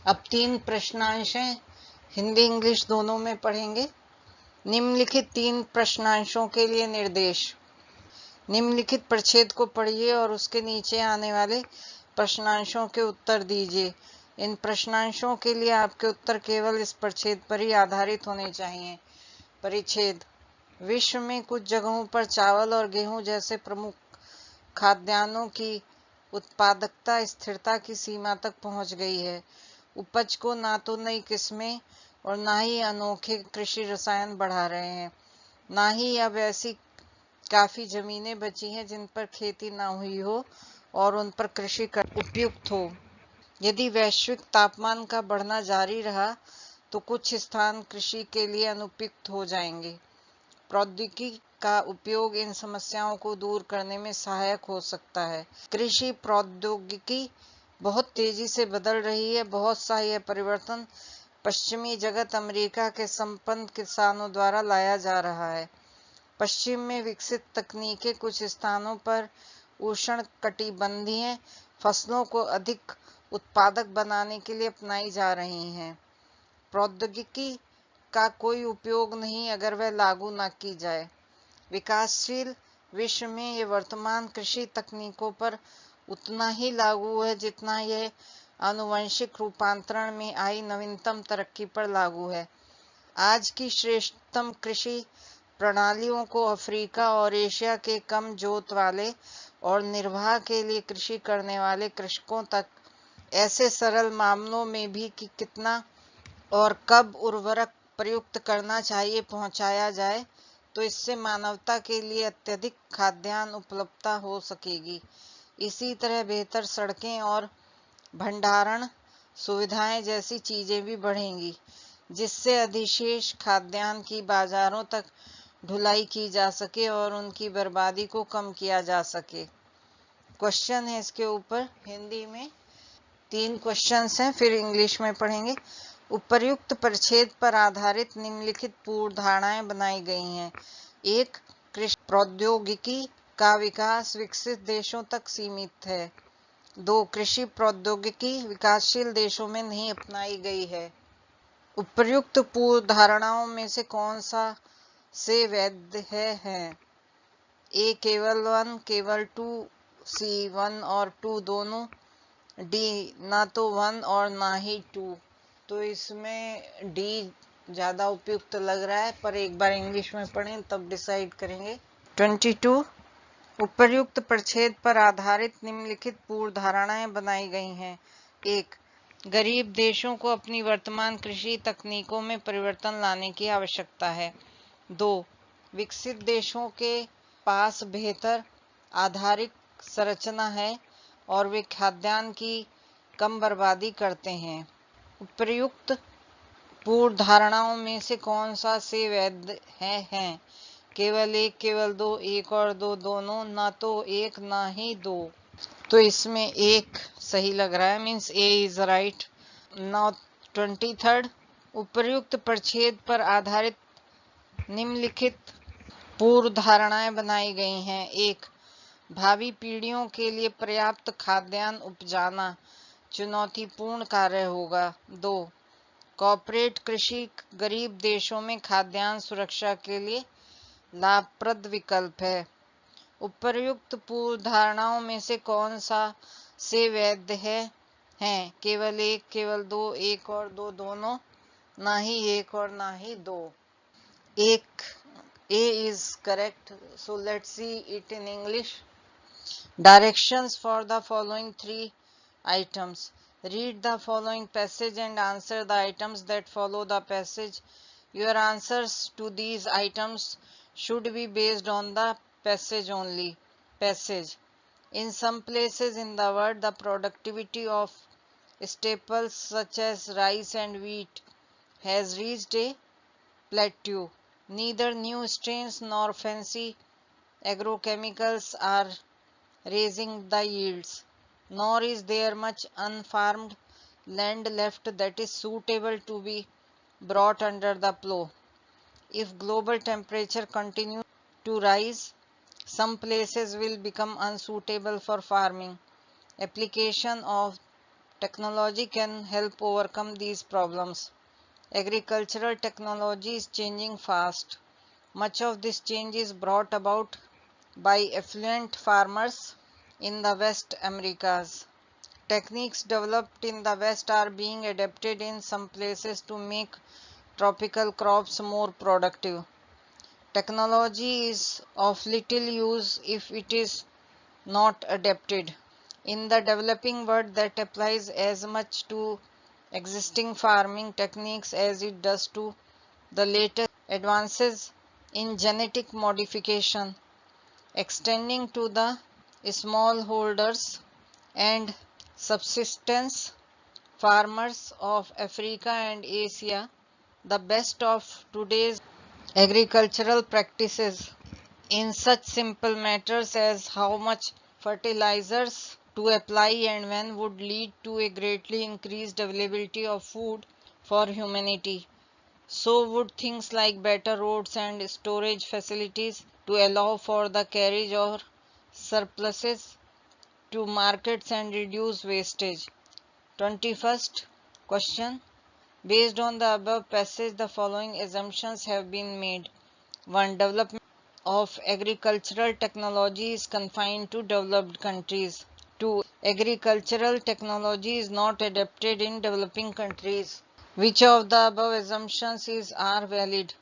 अब 3 प्रश्नांश हैं, हिंदी इंग्लिश दोनों में पढ़ेंगे। निम्नलिखित 3 प्रश्नांशों के लिए निर्देश। निम्नलिखित प्रच्छेद को पढ़िए और उसके नीचे आने वाले प्रश्नांशों के उत्तर दीजिए। इन प्रश्नांशों के लिए आपके उत्तर केवल इस प्रच्छेद पर ही आधारित होने चाहिए। परिच्छेद: विश्व में कुछ जगहों पर चावल और गेहूं जैसे प्रमुख खाद्यान्नों की उत्पादकता स्थिरता की सीमा तक पहुंच गई है। उपज को ना तो नई किस्में और ना ही अनोखे कृषि रसायन बढ़ा रहे हैं, ना ही अब ऐसी काफी जमीनें बची हैं जिन पर खेती ना हुई हो और उन पर कृषि कर उपयुक्त हो। यदि वैश्विक तापमान का बढ़ना जारी रहा तो कुछ स्थान कृषि के लिए अनुपयुक्त हो जाएंगे। प्रौद्योगिकी का उपयोग इन समस्याओं को दूर करने में सहायक हो सकता है। कृषि प्रौद्योगिकी बहुत तेजी से बदल रही है। बहुत सा यह परिवर्तन पश्चिमी जगत अमेरिका के संपन्न किसानों द्वारा लाया जा रहा है। पश्चिम में विकसित तकनीकें कुछ स्थानों पर उष्णकटिबंधीय फसलों को अधिक उत्पादक बनाने के लिए अपनाई जा रही हैं। प्रौद्योगिकी का कोई उपयोग नहीं अगर वह लागू न की जाए। विकासशील विश्व में ये वर्तमान कृषि तकनीकों पर उतना ही लागू है जितना यह आनुवंशिक रूपांतरण में आई नवीनतम तरक्की पर लागू है। आज की श्रेष्ठतम कृषि प्रणालियों को अफ्रीका और एशिया के कम जोत वाले और निर्वाह के लिए कृषि करने वाले कृषकों तक ऐसे सरल मामलों में भी कि कितना और कब उर्वरक प्रयुक्त करना चाहिए पहुंचाया जाए, तो इससे मानवता के लिए अत्यधिक खाद्यान्न उपलब्धता हो सकेगी। इसी तरह बेहतर सड़कें और भंडारण सुविधाएं जैसी चीजें भी बढ़ेंगी, जिससे अधिशेष खाद्यान्न की बाजारों तक ढुलाई की जा सके और उनकी बर्बादी को कम किया जा सके। क्वेश्चन है इसके ऊपर, हिंदी में 3 क्वेश्चंस हैं, फिर इंग्लिश में पढ़ेंगे। उपर्युक्त परिच्छेद पर आधारित निम्नलिखित पूर्व धारणाएं बनाई गई हैं। 1. कृषि प्रौद्योगिकी का विकास विकसित देशों तक सीमित है। 2. कृषि प्रौद्योगिकी विकासशील देशों में नहीं अपनाई गई है। उपर्युक्त पूर्व धारणाओं में से कौन सा से वैध है? ए केवल 1, केवल 2, सी 1 और 2 दोनों, डी ना तो 1 और ना ही 2। तो इसमें डी ज्यादा उपयुक्त लग रहा है, पर एक बार इंग्लिश में पढ़ें तब डिसाइड करेंगे। 22. उपर्युक्त परिच्छेद पर आधारित निम्नलिखित पूर्व धारणाएं बनाई गई हैं। 1. गरीब देशों को अपनी वर्तमान कृषि तकनीकों में परिवर्तन लाने की आवश्यकता है। 2. विकसित देशों के पास बेहतर आधारिक संरचना है और वे खाद्यान्न की कम बर्बादी करते हैं। उपर्युक्त पूर्व धारणाओं में से कौन सा से वैध है? केवल 1, केवल 2, 1 और 2 दोनों, ना तो 1 ना ही 2। तो इसमें 1 सही लग रहा है, means A is right. Now 23rd. उपर्युक्त परिच्छेद पर आधारित निम्नलिखित पूर्व धारणाएं बनाई गई हैं। 1. भावी पीढ़ियों के लिए पर्याप्त खाद्यान्न उपजाना चुनौतीपूर्ण कार्य होगा। 2. कॉर्पोरेट कृषि गरीब देशों में खाद्यान्न सुरक्षा के लिए लाभप्रद विकल्प है। उपर्युक्त पूर्व धारणाओं में से कौन सा से वैध हैं? केवल 1, केवल 2, 1 और 2 दोनों, ना ही 1 और ना ही 2। एक A is correct. So let's see it in English. Directions for the following 3 items. Read the following passage and answer the items that follow the passage. Your answers to these items should be based on the passage only. Passage. In some places in the world, the productivity of staples such as rice and wheat has reached a plateau. Neither new strains nor fancy agrochemicals are raising the yields, nor is there much unfarmed land left that is suitable to be brought under the plow. If global temperature continues to rise, some places will become unsuitable for farming. Application of Technology can help overcome these problems. Agricultural technology is changing fast. Much of this change is brought about by affluent farmers in the West Americas. Techniques developed in the West are being adapted in some places to make tropical crops more productive. Technology is of little use if it is not adapted. In the developing world, that applies as much to existing farming techniques as it does to the latest advances in genetic modification, extending to the smallholders and subsistence farmers of Africa and Asia. The best of today's agricultural practices in such simple matters as how much fertilizers to apply and when would lead to a greatly increased availability of food for humanity. So would things like better roads and storage facilities to allow for the carriage of surpluses to markets and reduce wastage. 21st question. Based on the above passage, the following assumptions have been made. 1. Development of agricultural technology is confined to developed countries. 2. Agricultural technology is not adapted in developing countries. Which of the above assumptions are valid?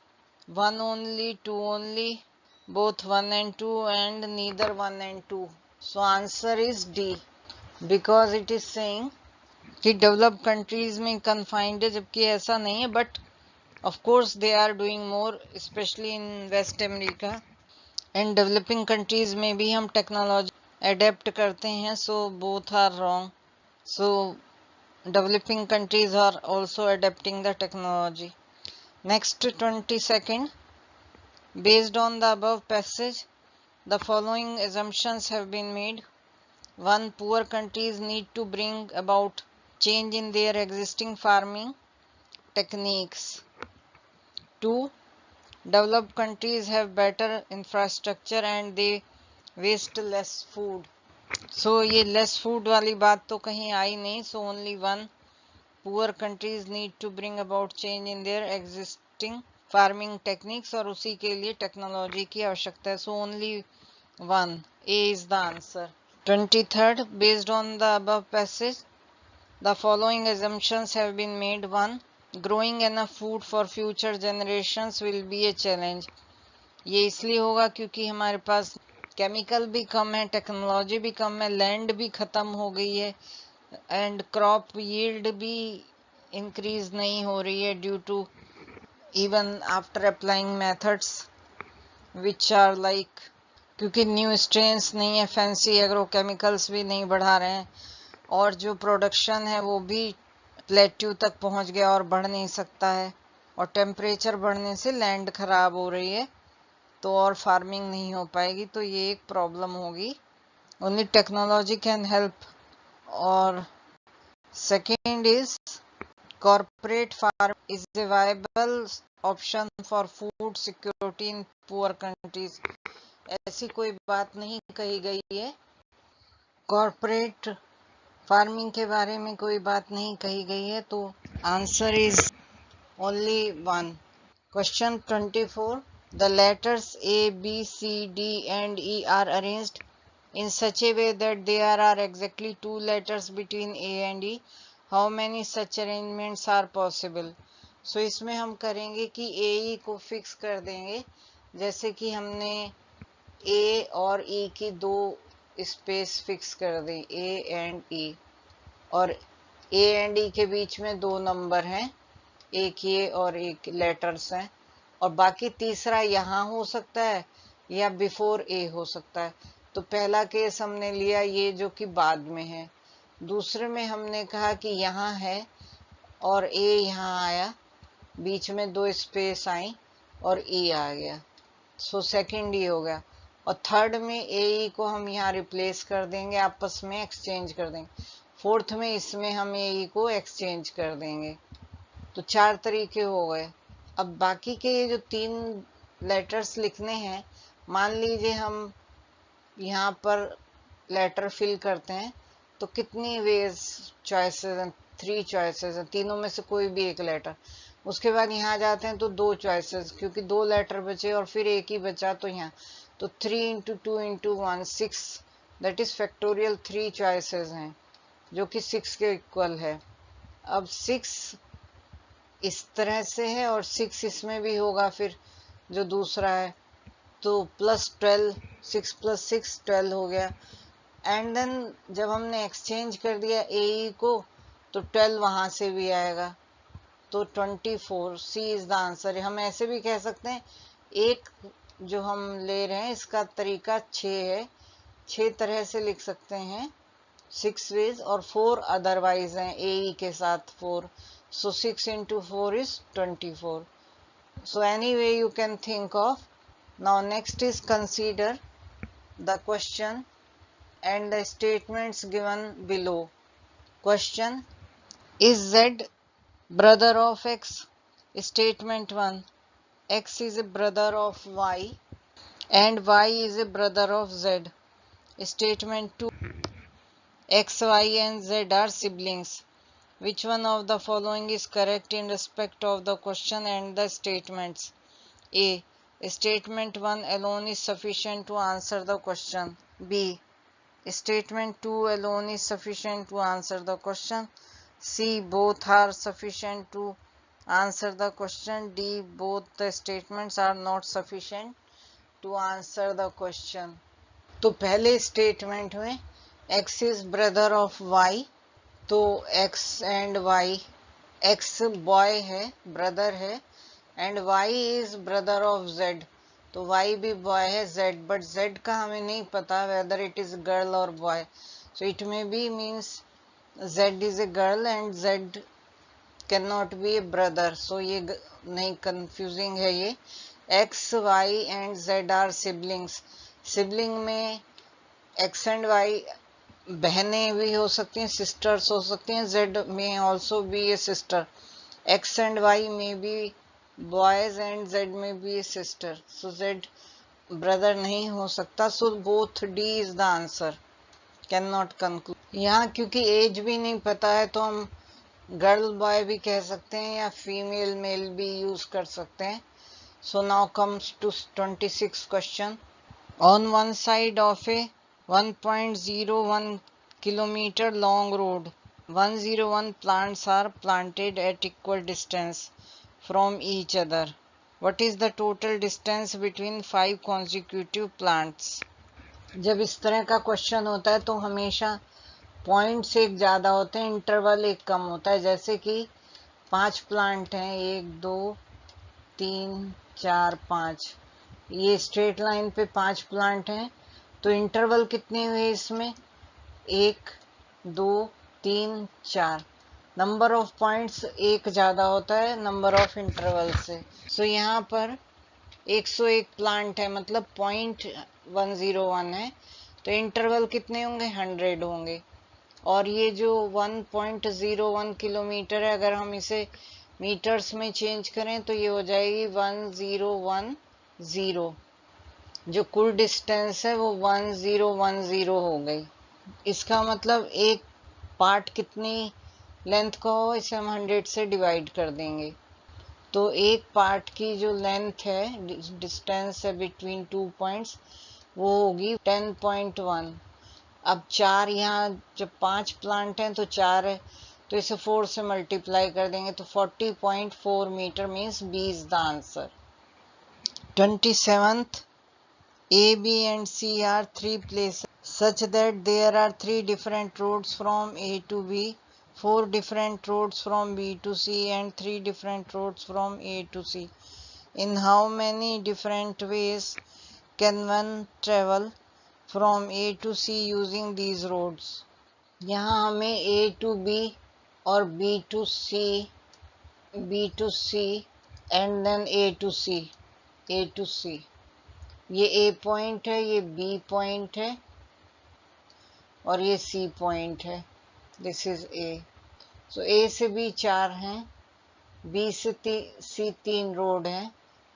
1 only, 2 only, both 1 and 2, and neither 1 and 2. So answer is D, because it is saying कि developed countries में confined है, जबकि ऐसा नहीं है. But of course they are doing more, specially in west America and developing countries में भी हम टेक्नोलॉजी अडेप्ट करते हैं. So both are wrong. So developing countries are also adapting the technology. Next 22nd. Based on the above passage, the following assumptions have been made. 1. Poor countries need to bring about change in their existing farming techniques. 2. Developed countries have better infrastructure and they waste less food. So ये less food वाली बात तो कहीं आई नहीं. So only 1. Poor countries need to bring about change in their existing farming techniques, और उसी के लिए टेक्नोलॉजी की आवश्यकता है. So only 1. A is the answer. 23rd. Based on the above passage, the following assumptions have been made. 1. Growing enough food for future generations will be a challenge. ये इसलिए होगा क्योंकि हमारे पास केमिकल भी कम है, टेक्नोलॉजी भी कम है, लैंड भी ख़त्म हो गई है, एंड क्रॉप यील्ड भी इंक्रीज नहीं हो रही है due to even after applying methods which are like, क्योंकि न्यू स्ट्रेन्स नहीं है, फैंसी एग्रो केमिकल्स भी नहीं बढ़ा रहे हैं, और जो प्रोडक्शन है वो भी प्लेट्यू तक पहुंच गया और बढ़ नहीं सकता है, और टेम्परेचर बढ़ने से लैंड खराब हो रही है, तो और फार्मिंग नहीं हो पाएगी. तो ये एक प्रॉब्लम होगी. Only technology can help. और second is corporate farm is a viable option for food security in poor countries. ऐसी कोई बात नहीं कही गई है. कॉर्पोरेट फार्मिंग के बारे में कोई बात नहीं कही गई है. तो answer is only 1. Question 24. The letters A, B, C, D and E are arranged in such a way that there are exactly 2 letters between A and E. How many such arrangements are possible? So इसमें हम करेंगे कि A, E को fix कर देंगे, जैसे कि हमने A और E की 2 स्पेस फिक्स कर दी, A एंड E, और A एंड E के बीच में 2 नंबर हैं, एक ये और एक लेटर्स हैं, और बाकी तीसरा यहाँ हो सकता है या बिफोर ए हो सकता है. तो पहला केस हमने लिया ये जो कि बाद में है. दूसरे में हमने कहा कि यहाँ है और ए यहाँ आया, बीच में 2 स्पेस आई और ई आ गया. सो सेकंड ई हो गया. और थर्ड में ए ई को हम यहाँ रिप्लेस कर देंगे, आपस में एक्सचेंज कर देंगे. फोर्थ में इसमें हम ए ई को एक्सचेंज कर देंगे. तो 4 तरीके हो गए. अब बाकी के ये जो 3 लेटर्स लिखने हैं, मान लीजिए हम यहाँ पर लेटर फिल करते हैं तो कितनी वेज चॉइसेस हैं? 3 चॉइसेस हैं, तीनों में से कोई भी एक लेटर। उसके बाद यहाँ जाते हैं तो 2 चॉइसेस, क्योंकि 2 लेटर बचे और फिर एक ही बचा, तो यहाँ तो 3 into 2 into 1 6, that is factorial 3 choices हैं जो कि 6 के इक्वल है। अब 6 इस तरह से है और 6 इसमें भी होगा, फिर जो दूसरा है तो प्लस 12, 6 प्लस 6 12 हो गया। एंड देन जब हमने एक्सचेंज कर दिया ए को तो 12 वहां से भी आएगा, तो 24 सी इज द आंसर। हम ऐसे भी कह सकते हैं, एक जो हम ले रहे हैं इसका तरीका 6 है, 6 तरह से लिख सकते हैं, 6 वेज, और 4 अदरवाइज हैं ए के साथ 4, so 6 into 4 is 24. So anyway you can think of. Now next is consider the question and the statements given below. Question: is Z brother of X? Statement 1: X is a brother of Y and Y is a brother of Z. Statement 2: X, Y and Z are siblings. Which one of the following is correct in respect of the question and the statements? A. Statement 1 alone is sufficient to answer the question. B. Statement 2 alone is sufficient to answer the question. C. Both are sufficient to answer the question. D. Both the statements are not sufficient to answer the question. तो पहले statement में X is brother of Y, तो X and Y, X boy है, brother है, and Y is brother of Z, तो Y भी boy है, Z, but Z का हमें नहीं पता वेदर इट इज गर्ल और boy, so it may be means Z is a girl and Z can not be a brother, so ये नहीं, कंफ्यूजिंग है ये। X, Y and Z are siblings. Sibling में X एंड Y बहनें भी हो सकती हैं, सिस्टर्स हो सकती हैं, Z में also be A sister, X and Y में भी बॉयज एंड Z में भी ए सिस्टर, सो Z ब्रदर नहीं हो सकता, so both D is the answer, can not conclude. यहाँ क्योंकि एज भी नहीं पता है तो हम गर्ल बॉय भी कह सकते हैं या फीमेल मेल भी यूज कर सकते हैं। So now comes to 26 question. On one side of a 1.01 kilometer long road, 101 plants are planted at equal distance from each other. What is the total distance between 5 consecutive plants? जब इस तरह का question होता है तो हमेशा points एक ज़्यादा होते हैं, इंटरवल एक कम होता है। जैसे कि 5 प्लांट हैं, 1 2 3 4 5, ये स्ट्रेट लाइन पे 5 प्लांट हैं, तो इंटरवल कितने हुए इसमें? 1 2 3 4, नंबर ऑफ पॉइंट्स एक ज्यादा होता है नंबर ऑफ इंटरवल से। सो यहाँ पर 101 प्लांट है, मतलब पॉइंट 101 है, तो इंटरवल कितने होंगे? 100 होंगे। और ये जो 1.01 किलोमीटर है, अगर हम इसे मीटर्स में चेंज करें तो ये हो जाएगी 1010, जो कुल डिस्टेंस है वो 1010 हो गई। इसका मतलब एक पार्ट कितनी लेंथ का हो, इसे हम 100 से डिवाइड कर देंगे, तो एक पार्ट की जो लेंथ है, डिस्टेंस है बिटवीन 2 पॉइंट्स, वो होगी 10.1। अब 4 यहाँ जब 5 प्लांट हैं तो 4 है, तो इसे 4 से मल्टीप्लाई कर देंगे तो 40.4 metre means B is the answer. 27th, A, B and C are 3 places such that there are 3 different roads from A to B, 4 different roads from B to C and 3 different roads from A to C. In how many different ways can one travel from A to C using these roads? यहाँ हमें A to B और B to C and then A to C, ये A point है, ये B point है और ये C point है, this is A। So A से B 4 हैं, B से C 3 रोड हैं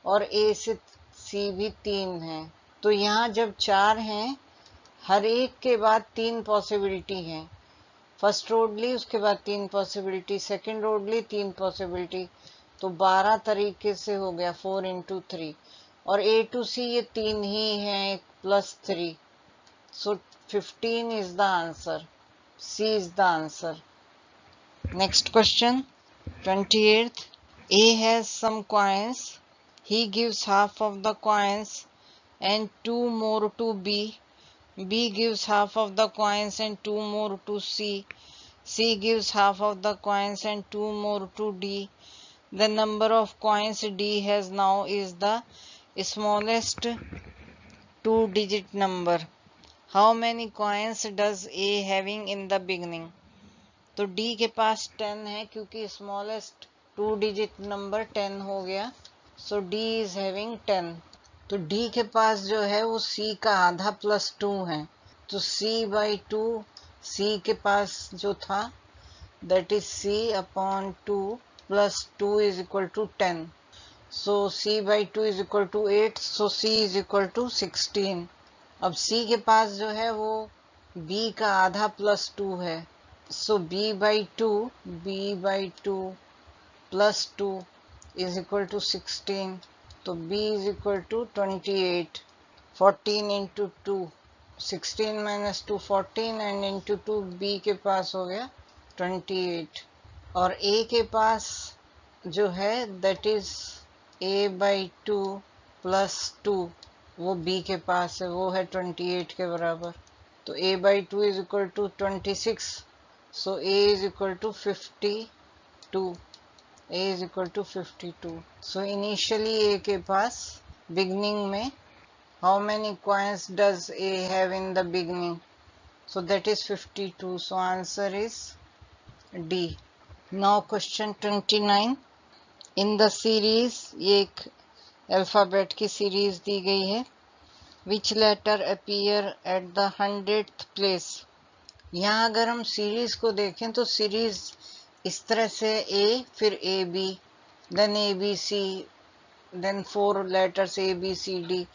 और A से C भी 3 हैं। तो यहाँ जब 4 हैं, हर एक के बाद 3 पॉसिबिलिटी हैं, फर्स्ट रोड ली, उसके बाद 3 पॉसिबिलिटी, सेकंड रोड ली 3 पॉसिबिलिटी, तो 12 तरीके से हो गया 4 into 3। और A to C ये 3 ही हैं, plus 3, so 15 is the answer. C is the answer. Next question, 28th. A has some coins. He gives half of the coins and 2 more to B. B gives half of the coins and 2 more to C. C gives half of the coins and 2 more to D. The number of coins D has now is the smallest 2-digit number. How many coins does A having in the beginning? तो D के पास 10 है, क्योंकि smallest 2-digit number 10 हो गया, so D is having 10। तो D के पास जो है वो C का आधा प्लस 2 है, तो C/2 C के पास जो था that is C/2 plus 2 is equal to 10, so C/2 is equal to 8, so C is equal to 16। अब C के पास जो है वो B का आधा प्लस 2 है, so B/2 plus 2 is equal to 16, तो B is equal to 28। 14 into 2, 16 minus 2 14, and into 2 B के पास हो गया 28। और A के पास जो है that is A/2 plus 2, वो B के पास है, वो है 28 के बराबर, तो A/2 is equal to 26, so A is equal to 52। A is equal to 52। So initially A के पास beginning में how many coins does A have in the beginning? So that is 52, so answer is D। Now question 29। In the series, ये एक alphabet की series दी गई है, which letter appear at the 100th place? यहाँ अगर हम series को देखें तो सीरीज इस तरह से A, फिर AB, then ABC, then 4 letters ABCD,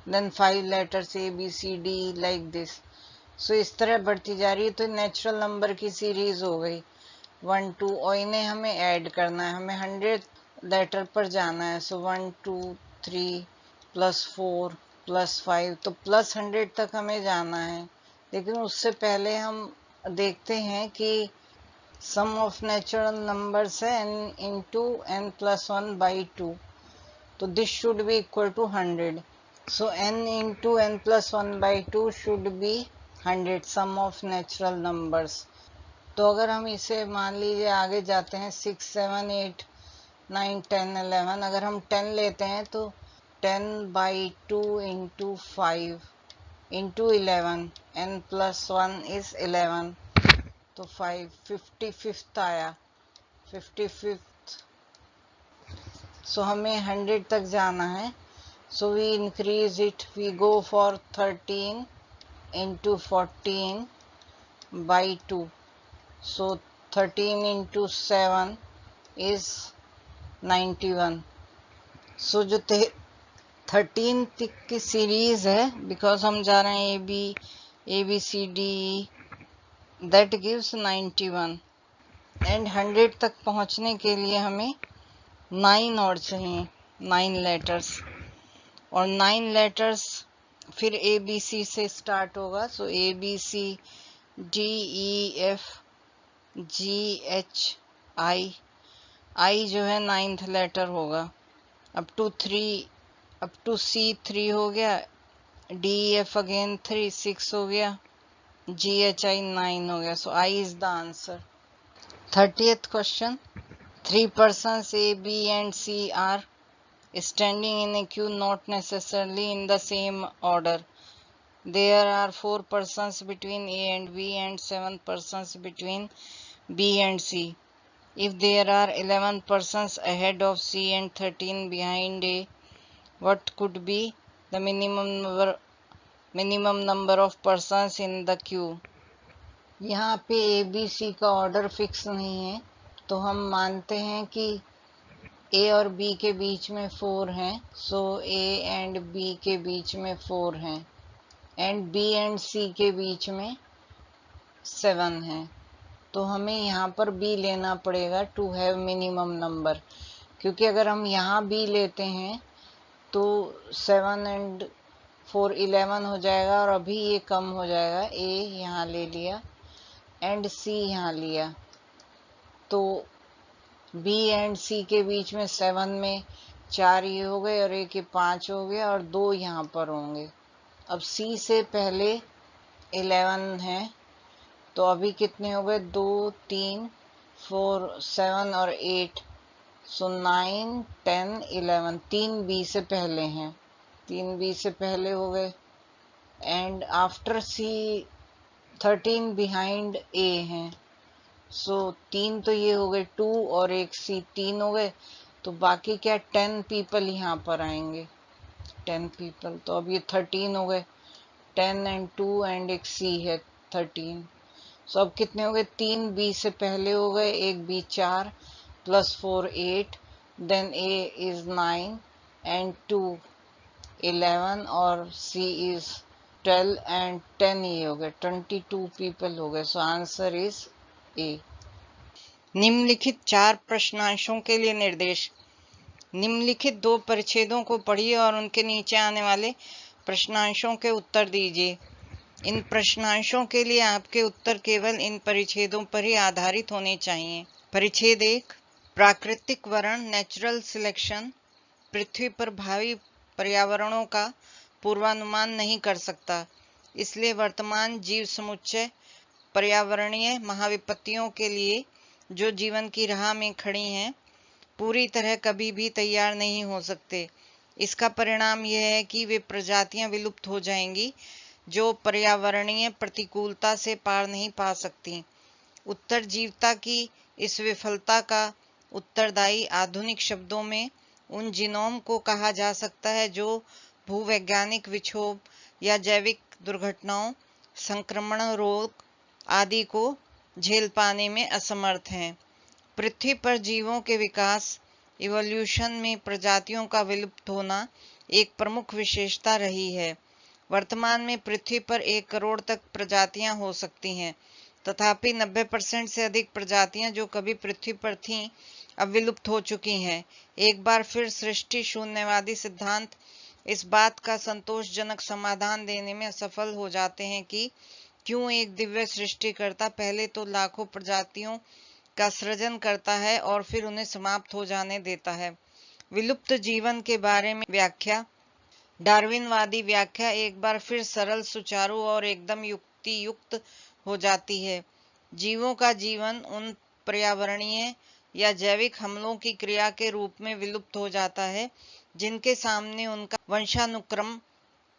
then 5 letters ABCD, like this। so इस तरह बढ़ती जा रही है, तो नेचुरल नंबर की सीरीज हो गई 1 2, और इन्हें हमें ऐड करना है, हमें 100 लेटर पर जाना है, so 1 2 3 plus 4 plus 5, तो प्लस 100 तक हमें जाना है। लेकिन उससे पहले हम देखते हैं कि सम ऑफ नेचुरल नंबर्स है n into n plus 1 by 2, तो this should be equal to 100, so n into n plus 1 by 2 should be 100, sum of natural numbers. तो अगर हम इसे मान लीजिए आगे जाते हैं 6 7 8 9 10 11, अगर हम 10 लेते हैं तो 10/2 into 5 into 11, n plus 1 is 11, तो 5 55th आया, 55th। सो हमें 100 तक जाना है, so we increase it, we go for 13 into 14/2, so 13 into 7 is 91। So जो 13 तक की सीरीज है, बिकॉज हम जा रहे हैं ABCD, that gives 91, एंड 100 तक पहुंचने के लिए हमें 9 और चाहिए, 9 लेटर्स, और 9 लेटर्स फिर ABC से स्टार्ट होगा, सो ABCDEFGHI, I जो है 9th लेटर होगा, अप टू C 3 हो गया, DEF अगेन 3 6 हो गया, GHI 9 हो गया, so I is the answer। 30th question। 3 persons A, B and C are standing in a queue, not necessarily in the same order. There are 4 persons between A and B and 7 persons between B and C. If there are 11 persons ahead of C and 13 behind A, what could be the minimum number of persons in the queue? यहाँ पे ABC का order fix नहीं है, तो हम मानते हैं कि A और B के बीच में 4 हैं, सो A एंड B के बीच में 4 हैं, एंड B एंड C के बीच में 7 हैं। तो हमें यहाँ पर बी लेना पड़ेगा टू हैव मिनिमम नंबर, क्योंकि अगर हम यहाँ बी लेते हैं तो 7 एंड 4 11 हो जाएगा और अभी ये कम हो जाएगा। ए यहाँ ले लिया एंड सी यहाँ लिया, तो बी एंड सी के बीच में 7 में 4 ये हो गए और एक ये 5 हो गया और 2 यहाँ पर होंगे। अब सी से पहले 11 है, तो अभी कितने हो गए, 2 3 4 7 और 8, सो 9 10 11, 3 बी से पहले हैं, 3 बी से पहले हो गए। And after C 13 behind A हैं, सो 3 तो ये हो गए 2 और एक सी 3 हो गए, तो बाकी क्या 10 पीपल यहाँ पर आएंगे, 10 पीपल, तो अब ये 13 हो गए, 10 एंड 2 एंड एक सी है 13। सो अब कितने हो गए, 3 बी से पहले हो गए, एक B 4 plus 4 8, then A is 9 and 2 11 और सी इज 12 एंड 10 ये हो गए, 22 पीपल हो गए। सो आंसर इज ए। निम्नलिखित 4 प्रश्नांशों के लिए निर्देश। निम्नलिखित 2 परिच्छेदों को पढ़िए और उनके नीचे आने वाले प्रश्नांशों के उत्तर दीजिए। इन प्रश्नांशों के लिए आपके उत्तर केवल इन परिच्छेदों पर ही आधारित होने चाहिए। परिच्छेद 1, प्राकृतिक वर्ण नेचुरल सिलेक्शन पृथ्वी पर भावी पर्यावरणों का पूर्वानुमान नहीं कर सकता, इसलिए वर्तमान जीव समुच्चय पर्यावरणीय महाविपत्तियों के लिए जो जीवन की राह में खड़ी हैं पूरी तरह कभी भी तैयार नहीं हो सकते। इसका परिणाम यह है कि वे प्रजातियां विलुप्त हो जाएंगी जो पर्यावरणीय प्रतिकूलता से पार नहीं पा सकती। उत्तरजीवता की इस विफलता का उत्तरदायी आधुनिक शब्दों में उन जीनोम को कहा जा सकता है जो भूवैज्ञानिक विक्षोभ या जैविक दुर्घटनाओं, संक्रमण रोग आदि को झेल पाने में असमर्थ हैं। पृथ्वी पर जीवों के विकास इवोल्यूशन में प्रजातियों का विलुप्त होना एक प्रमुख विशेषता रही है। वर्तमान में पृथ्वी पर 1 करोड़ तक प्रजातियां हो सकती हैं, तथापि 90% से अधिक प्रजातियां जो कभी पृथ्वी पर थीं अब विलुप्त हो चुकी हैं। एक बार फिर सृष्टि शून्यवादी सिद्धांत इस बात का संतोषजनक समाधान देने में असफल हो जाते हैं कि क्यों एक दिव्य सृष्टिकर्ता पहले तो लाखों प्रजातियों का सृजन करता है और फिर उन्हें समाप्त हो जाने देता है। विलुप्त जीवन के बारे में व्याख्या। डार्विनवादी व्याख्या एक बार फिर सरल, सुचारू और एकदम युक्ति युक्त हो जाती है। जीवों का जीवन उन पर्यावरणीय या जैविक हमलों की क्रिया के रूप में विलुप्त हो जाता है जिनके सामने उनका वंशानुक्रम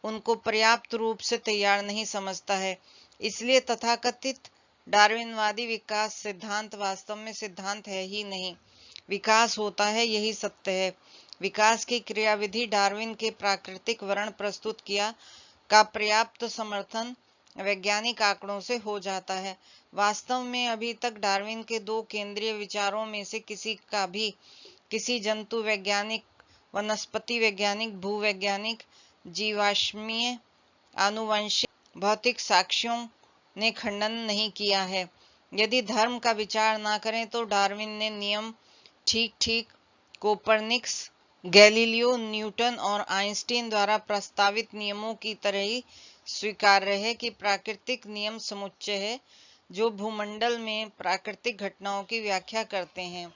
उनको पर्याप्त रूप से तैयार नहीं समझता है। इसलिए तथाकथित डार्विनवादी विकास सिद्धांत वास्तव में सिद्धांत है ही नहीं, विकास होता है, यही सत्य है। विकास की क्रियाविधि डार्विन के प्राकृतिक वर्ण प्रस्तुत किया का पर्याप्त समर्थन वैज्ञानिक आंकड़ों से हो जाता है। वास्तव में अभी तक डार्विन के 2 केंद्रीय विचारों में से किसी का भी किसी जंतु वैज्ञानिक, वनस्पति वैज्ञानिक, भूवैज्ञानिक, जीवाश्मीय, आनुवंशिक, भौतिक साक्ष्यों ने खंडन नहीं किया है। यदि धर्म का विचार ना करें तो डार्विन ने नियम ठीक कोपरनिकस, गैलीलियो, न्यूटन और आइंस्टीन द्वारा प्रस्तावित नियमों की तरह ही स्वीकार्य है कि प्राकृतिक नियम समुच्चय है जो भूमंडल में प्राकृतिक घटनाओं की व्याख्या करते हैं।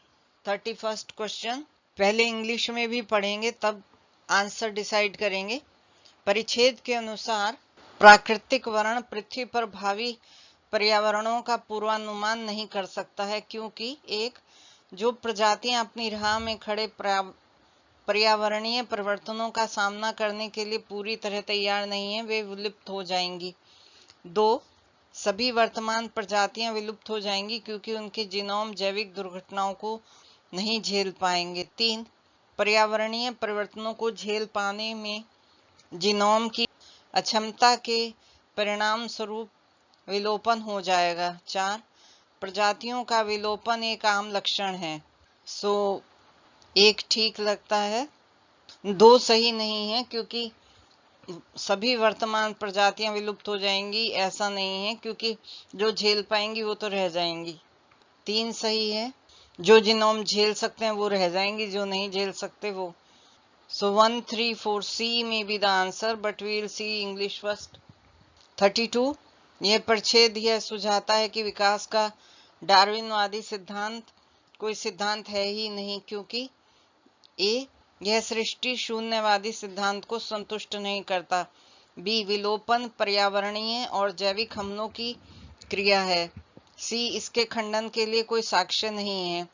31 क्वेश्चन पहले इंग्लिश में भी पढ़ेंगे तब आंसर डिसाइड करेंगे। परिच्छेद के अनुसार प्राकृतिक वर्ण पृथ्वी पर भावी पर्यावरणों का पूर्वानुमान नहीं कर सकता है क्योंकि 1. जो प्रजातियां अपनी राह में खड़े पर्यावरणीय परिवर्तनों का सामना करने के लिए पूरी तरह तैयार नहीं है, वे विलुप्त हो जाएंगी। 2. सभी वर्तमान प्रजातियां विलुप्त हो जाएंगी क्योंकि उनके जीनोम जैविक दुर्घटनाओं को नहीं झेल पाएंगे। 3. पर्यावरणीय परिवर्तनों को झेल पाने में जीनोम की अक्षमता के परिणाम स्वरूप विलोपन हो जाएगा। 4. प्रजातियों का विलोपन एक आम लक्षण है। 1 ठीक लगता है, 2 सही नहीं है क्योंकि सभी वर्तमान प्रजातियां विलुप्त हो जाएंगी, ऐसा नहीं है क्योंकि जो झेल पाएंगी वो तो रह जाएंगी। 3 सही है। जो जीनोम झेल सकते हैं वो रह जाएंगी, जो नहीं झेल सकते वो। So 1, 3, 4 C may be the answer, but we will see English first. 32 यह परिच्छेद यह सुझाता है कि विकास का डार्विनवादी सिद्धांत कोई सिद्धांत है ही नहीं, क्योंकि ए यह सृष्टि शून्यवादी सिद्धांत को संतुष्ट नहीं करता, बी विलोपन पर्यावरणीय और जैविक हमलों की क्रिया है, सी इसके खंडन के लिए कोई साक्ष्य नहीं है,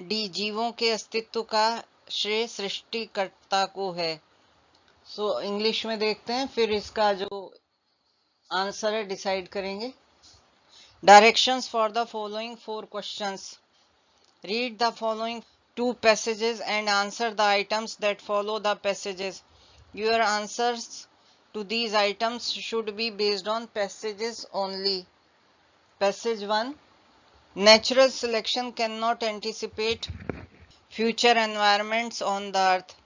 डी जीवों के अस्तित्व का श्रेय सृष्टिकर्ता को है। सो इंग्लिश में देखते हैं, फिर इसका जो आंसर है डिसाइड करेंगे। Directions for the following 4 questions. Read the following 2 passages and answer the items that follow the passages. Your answers to these items should be based on passages only. Passage 1. Natural selection cannot anticipate future environments on the earth.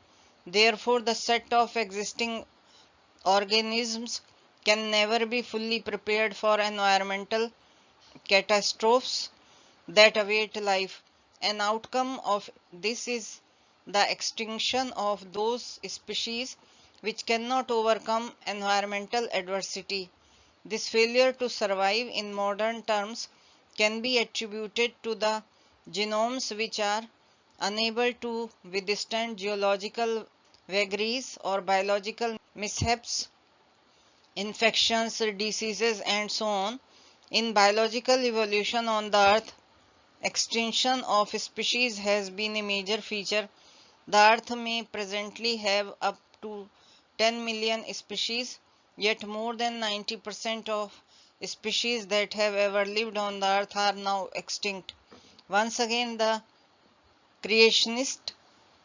Therefore, the set of existing organisms can never be fully prepared for environmental catastrophes that await life. An outcome of this is the extinction of those species which cannot overcome environmental adversity. This failure to survive in modern terms can be attributed to the genomes which are unable to withstand geological vagaries or biological mishaps, infections, diseases, and so on. In biological evolution on the earth, extinction of species has been a major feature. The earth may presently have up to 10 million species, yet more than 90% of species that have ever lived on the earth are now extinct. Once again, the creationist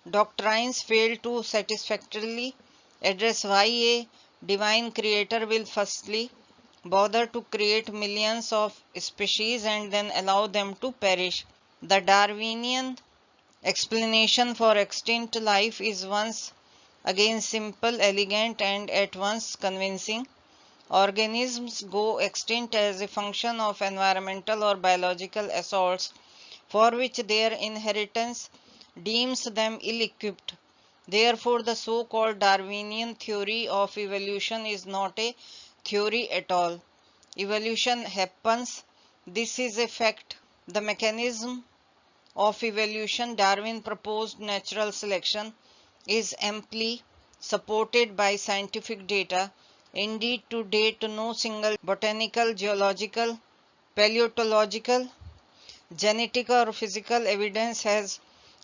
doctrines fail to satisfactorily address why a divine creator will firstly bother to create millions of species and then allow them to perish. The Darwinian explanation for extinct life is once again simple, elegant, and at once convincing. Organisms go extinct as a function of environmental or biological assaults for which their inheritance deems them ill-equipped. Therefore, the so-called Darwinian theory of evolution is not a theory at all. Evolution happens. This is a fact. The mechanism of evolution, Darwin proposed natural selection, is amply supported by scientific data. Indeed, to date, no single botanical, geological, paleontological, genetic or physical evidence has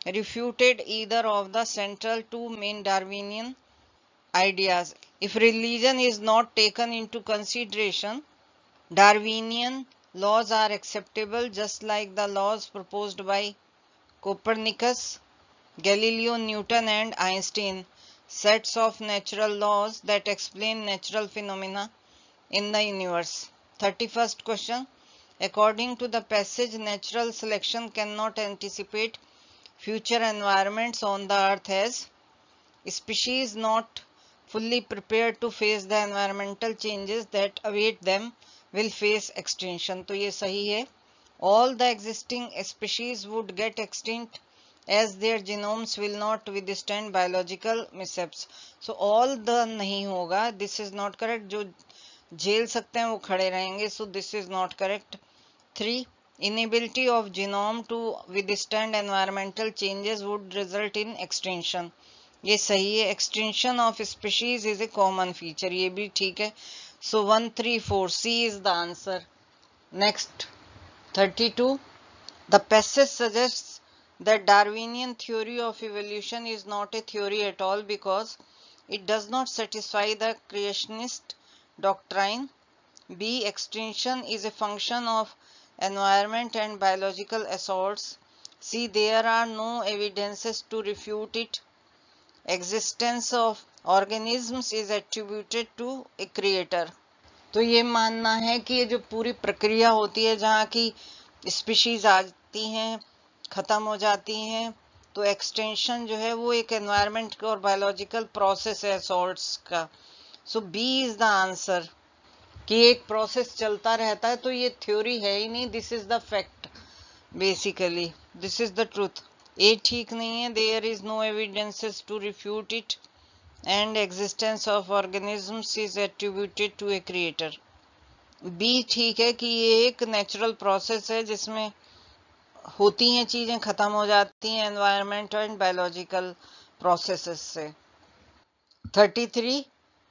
refuted either of the central two main Darwinian ideas. If religion is not taken into consideration, Darwinian laws are acceptable, just like the laws proposed by Copernicus, Galileo, Newton, and Einstein, sets of natural laws that explain natural phenomena in the universe. 31st question. According to the passage, natural selection cannot anticipate future environments on the earth as species not fully prepared to face the environmental changes that await them will face extinction. तो ये सही है. All the existing species would get extinct as their genomes will not withstand biological mishaps. So all the नहीं होगा. This is not correct. जो झेल सकते हैं वो खड़े रहेंगे. So this is not correct. 3. Inability of genome to withstand environmental changes would result in extinction. ये सही है. Extinction of species is a common feature. ये भी ठीक है. So 1, 3, 4 C is the answer. Next, 32. The passage suggests that Darwinian theory of evolution is not a theory at all because it does not satisfy the creationist doctrine. B. Extinction is a function of environment and biological assaults. C. There are no evidences to refute it. Existence of organisms is attributed to a creator. तो ये मानना है कि ये जो पूरी प्रक्रिया होती है जहाँ की स्पीशीज आती हैं ख़त्म हो जाती हैं, तो एक्सटेंशन जो है वो एक एनवायरनमेंट और बायोलॉजिकल प्रोसेस है असॉल्ट्स का. सो बी इज द आंसर कि एक प्रोसेस चलता रहता है, तो ये थ्योरी है ही नहीं, this is the fact. Basically, this is the truth. A ठीक नहीं है, there is no evidences to refute it, and existence of organisms is attributed to a creator. B ठीक है कि ये एक नेचुरल प्रोसेस है जिसमें होती हैं चीजें, खत्म हो जाती हैं एनवायरमेंट एंड बायोलॉजिकल प्रोसेसेस से। 33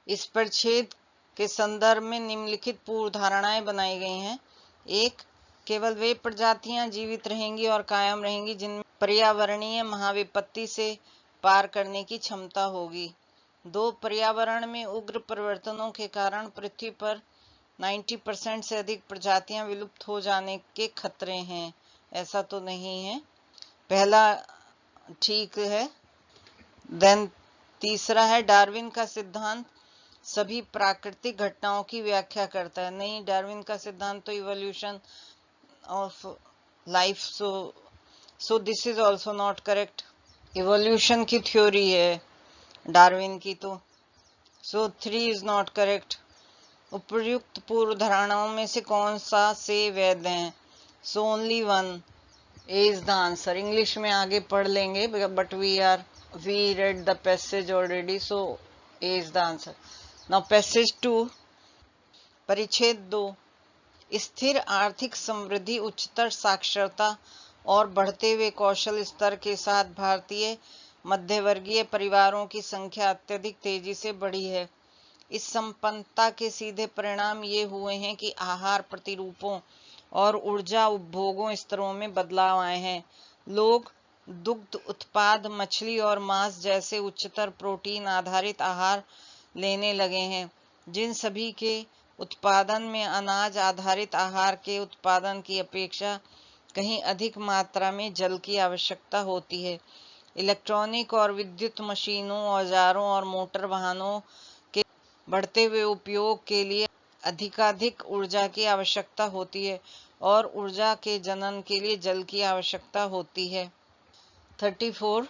इस परिच्छेद के संदर्भ में निम्नलिखित पूर्व धारणाएं बनाई गई हैं। एक, केवल वे प्रजातियां जीवित रहेंगी और कायम रहेंगी जिनमें पर्यावरणीय महाविपत्ति से पार करने की क्षमता होगी। 2, पर्यावरण में उग्र परिवर्तनों के कारण पृथ्वी पर 90% से अधिक प्रजातियां विलुप्त हो जाने के खतरे हैं। ऐसा तो नहीं है, पहला ठीक है। देन तीसरा है, डार्विन का सिद्धांत सभी प्राकृतिक घटनाओं की व्याख्या करता है। नहीं, डार्विन का सिद्धांत तो evolution of life, so this is also not correct. Evolution की थ्योरी है डार्विन की, तो सो 3 इज नॉट करेक्ट। उपर्युक्त पूर्व धारणाओं में से कौन सा से वैध है? So only 1 is the answer. English में आगे पढ़ लेंगे, but we read the passage already, so A is the answer. Now passage 2, परिच्छेद 2, स्थिर आर्थिक समृद्धि, उच्चतर साक्षरता और बढ़ते हुए कौशल स्तर के साथ भारतीय मध्यवर्गीय परिवारों की संख्या अत्यधिक तेजी से बढ़ी है। इस संपन्नता के सीधे परिणाम ये हुए हैं कि आहार प्रतिरूपों और ऊर्जा उपभोगों स्तरों में बदलाव आए हैं। लोग दुग्ध उत्पाद, मछली और मांस जैसे उच्चतर प्रोटीन आधारित आहार लेने लगे हैं, जिन सभी के उत्पादन में अनाज आधारित आहार के उत्पादन की अपेक्षा कहीं अधिक मात्रा में जल की आवश्यकता होती है। इलेक्ट्रॉनिक और विद्युत मशीनों, औजारों और मोटर वाहनों के बढ़ते हुए उपयोग के लिए अधिकाधिक ऊर्जा की आवश्यकता होती है और ऊर्जा के जनन के लिए जल की आवश्यकता होती है। 34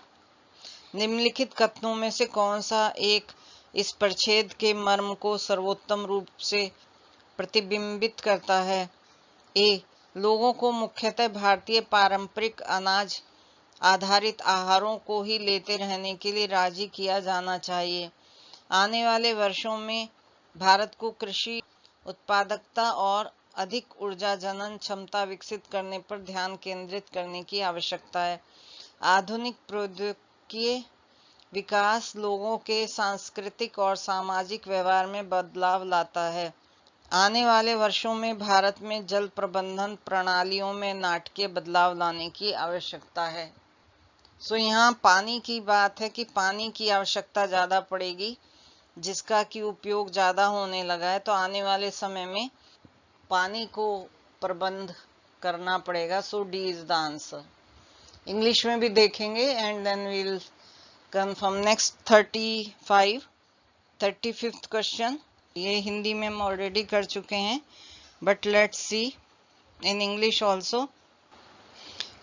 निम्नलिखित कथनों में से कौन सा एक इस परिच्छेद के मर्म को सर्वोत्तम रूप से प्रतिबिंबित करता है? ए, लोगों को मुख्यतः भारतीय पारंपरिक अनाज आधारित आहारों को ही लेते रहने के लिए राजी किया जाना चाहिए। आने वाले वर्षों में भारत को कृषि उत्पादकता और अधिक ऊर्जा जनन क्षमता विकसित करने पर ध्यान केंद्रित करने की आवश्यकता है। आधुनिक प्रौद्योगिकी विकास लोगों के सांस्कृतिक और सामाजिक व्यवहार में बदलाव लाता है। आने वाले वर्षों में भारत में जल प्रबंधन प्रणालियों में नाटकीय बदलाव लाने की आवश्यकता है। सो यहाँ पानी की बात है कि पानी की आवश्यकता ज़्यादा पड़ेगी, जिसका कि उपयोग ज़्यादा होने लगा है, तो आने वाले समय में पानी को प्रबंध करना पड़ेगा। So D is the answer. English में भी देखेंगे and then we'll confirm. Next 35th question, ये हिंदी में हम ऑलरेडी कर चुके हैं, but let's see in English also.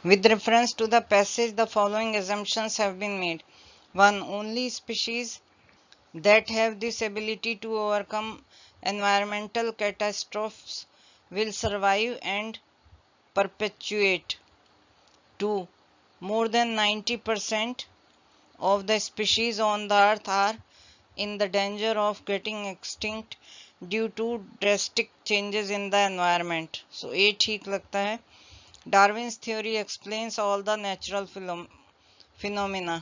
With reference to the passage, the following assumptions have been made. 1. Only species that have this ability to overcome environmental catastrophes will survive and perpetuate. 2. More than 90% of the species on the earth are in the danger of getting extinct due to drastic changes in the environment. So A ठीक लगता है। Darwin's theory explains all the natural phenomena.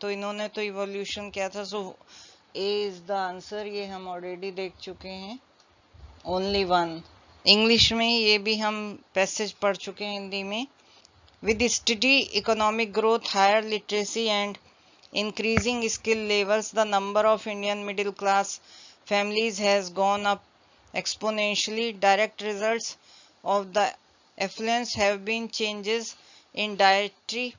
तो इन्होंने तो evolution किया था, सो A is the answer। ये हम ऑलरेडी देख चुके हैं। Only 1। इंग्लिश में ये भी हम पैसेज पढ़ चुके हैं हिंदी में। With steady economic growth, higher literacy and increasing skill levels, the number of Indian middle class families has gone up exponentially. Direct results of the affluence have been changes in dietary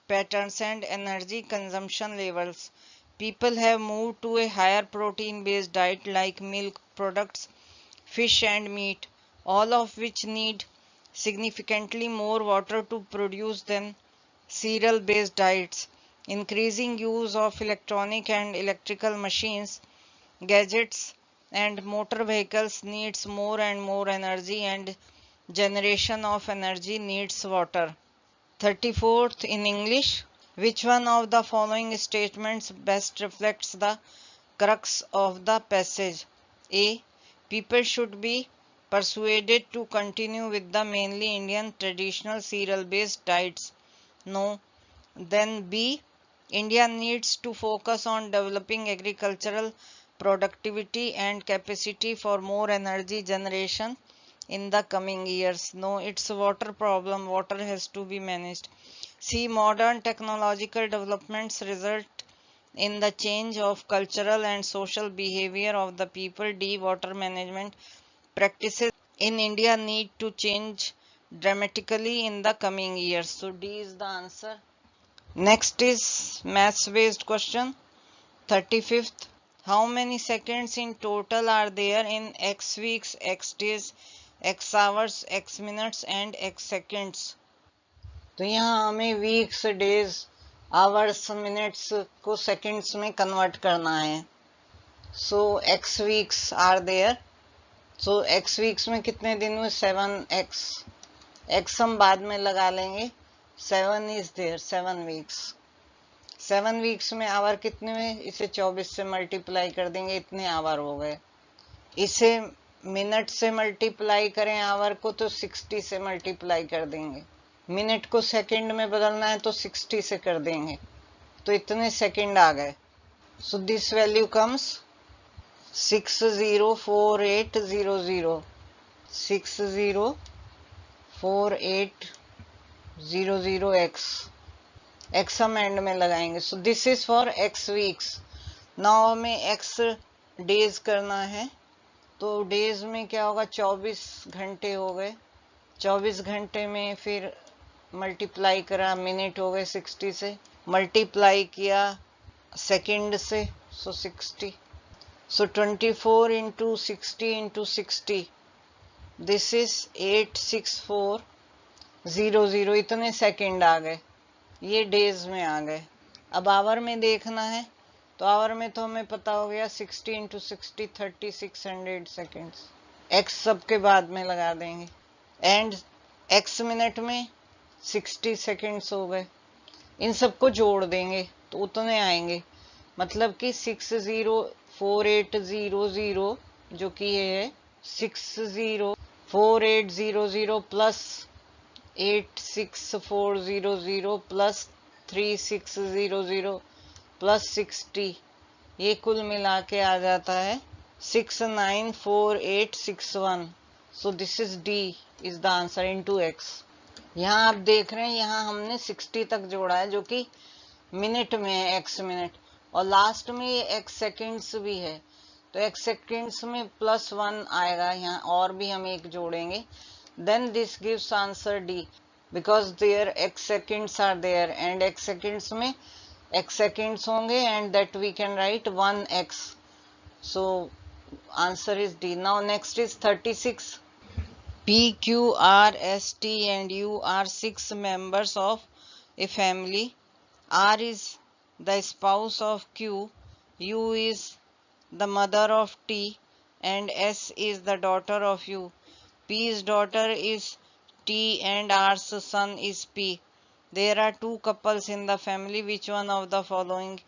patterns and energy consumption levels. People have moved to a higher protein based diet like milk products, fish and meat, all of which need significantly more water to produce than cereal based diets. Increasing use of electronic and electrical machines, gadgets and motor vehicles needs more and more energy, and generation of energy needs water. 34th in English. Which one of the following statements best reflects the crux of the passage? A. People should be persuaded to continue with the mainly Indian traditional cereal-based diets. No. Then B. India needs to focus on developing agricultural productivity and capacity for more energy generation in the coming years. No, it's a water problem. Water has to be managed. C. Modern technological developments result in the change of cultural and social behavior of the people. D. Water management practices in India need to change dramatically in the coming years. So D is the answer. Next is maths based question. 35th. How many seconds in total are there in x weeks, x days, x hours, x minutes and x seconds? तो यहाँ हमें weeks, days, hours, minutes को seconds में convert करना है. So X weeks are there. So X weeks में कितने दिन हुए? 7x. एक्स हम बाद में लगा लेंगे. 7 इज देयर, 7 वीक्स. 7 वीक्स में आवर कितने हुए? इसे 24 से मल्टीप्लाई कर देंगे, इतने आवर हो गए. इसे मिनट से मल्टीप्लाई करें आवर को तो 60 से मल्टीप्लाई कर देंगे. मिनट को सेकंड में बदलना है तो 60 से कर देंगे, तो इतने सेकंड आ गए. So this value comes 604800. 604800x. X हम एंड में लगाएंगे. सो this is for x weeks. Now हमें एक्स डेज करना है. तो डेज में क्या होगा? 24 घंटे हो गए. 24 घंटे में फिर मल्टीप्लाई करा, मिनट हो गए 60 से, मल्टीप्लाई किया सेकंड से, सो 60. सो 24 इंटू 60 इंटू 60, दिस इज 86400. इतने सेकंड आ गए. ये डेज में आ गए. अब आवर में देखना है, तो आवर में तो हमें पता हो गया 60 इंटू 60 3600 सेकेंड्स. एक्स सबके बाद में लगा देंगे. एंड एक्स मिनट में 60 सेकेंड्स हो गए. इन सबको जोड़ देंगे तो उतने आएंगे. मतलब कि 604800 जो कि ये है 604800 प्लस 86400 प्लस 3600 प्लस 60, ये कुल मिला के आ जाता है 694861. सो this is D is the answer into x. यहाँ आप देख रहे हैं, यहाँ हमने 60 तक जोड़ा है जो कि मिनट में है, एक्स मिनट, और लास्ट में ये एक्स सेकेंड्स भी है. तो एक्स सेकेंड्स में +1 आएगा. यहाँ और भी हम एक जोड़ेंगे. Then this gives answer D because there x seconds are there and x seconds में x seconds होंगे and that we can write 1x. So answer is D. Now next is 36. P, Q, R, S, T and U are 6 members of a family. R is the spouse of Q, U is the mother of T and S is the daughter of U. P's daughter is T and R's son is P. There are 2 couples in the family. Which one of the following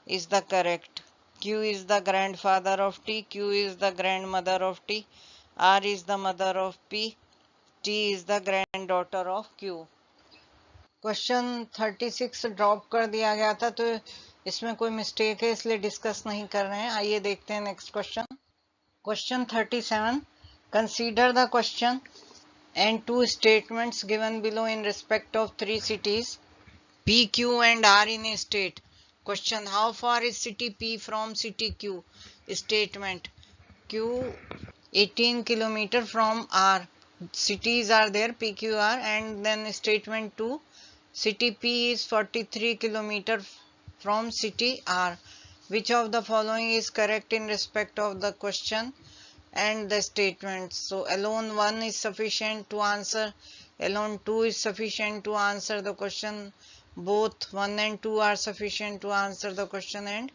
is the correct? Q is the grandfather of T, Q is the grandmother of T, R is the mother of P, T is the granddaughter of Q. Question 36 drop कर दिया गया था, तो इसमें कोई mistake है इसलिए discuss नहीं कर रहे हैं. आइए देखते हैं next question. Question 37. Consider the question and 2 statements given below in respect of 3 cities P, Q and R in a state. Question: how far is city P from city Q? Statement: Q 18 km from R. Cities are there P, Q, R. And then statement 2, city P is 43 km from city R. Which of the following is correct in respect of the question and the statements? So alone 1 is sufficient to answer, alone 2 is sufficient to answer the question, both 1 and 2 are sufficient to answer the question, and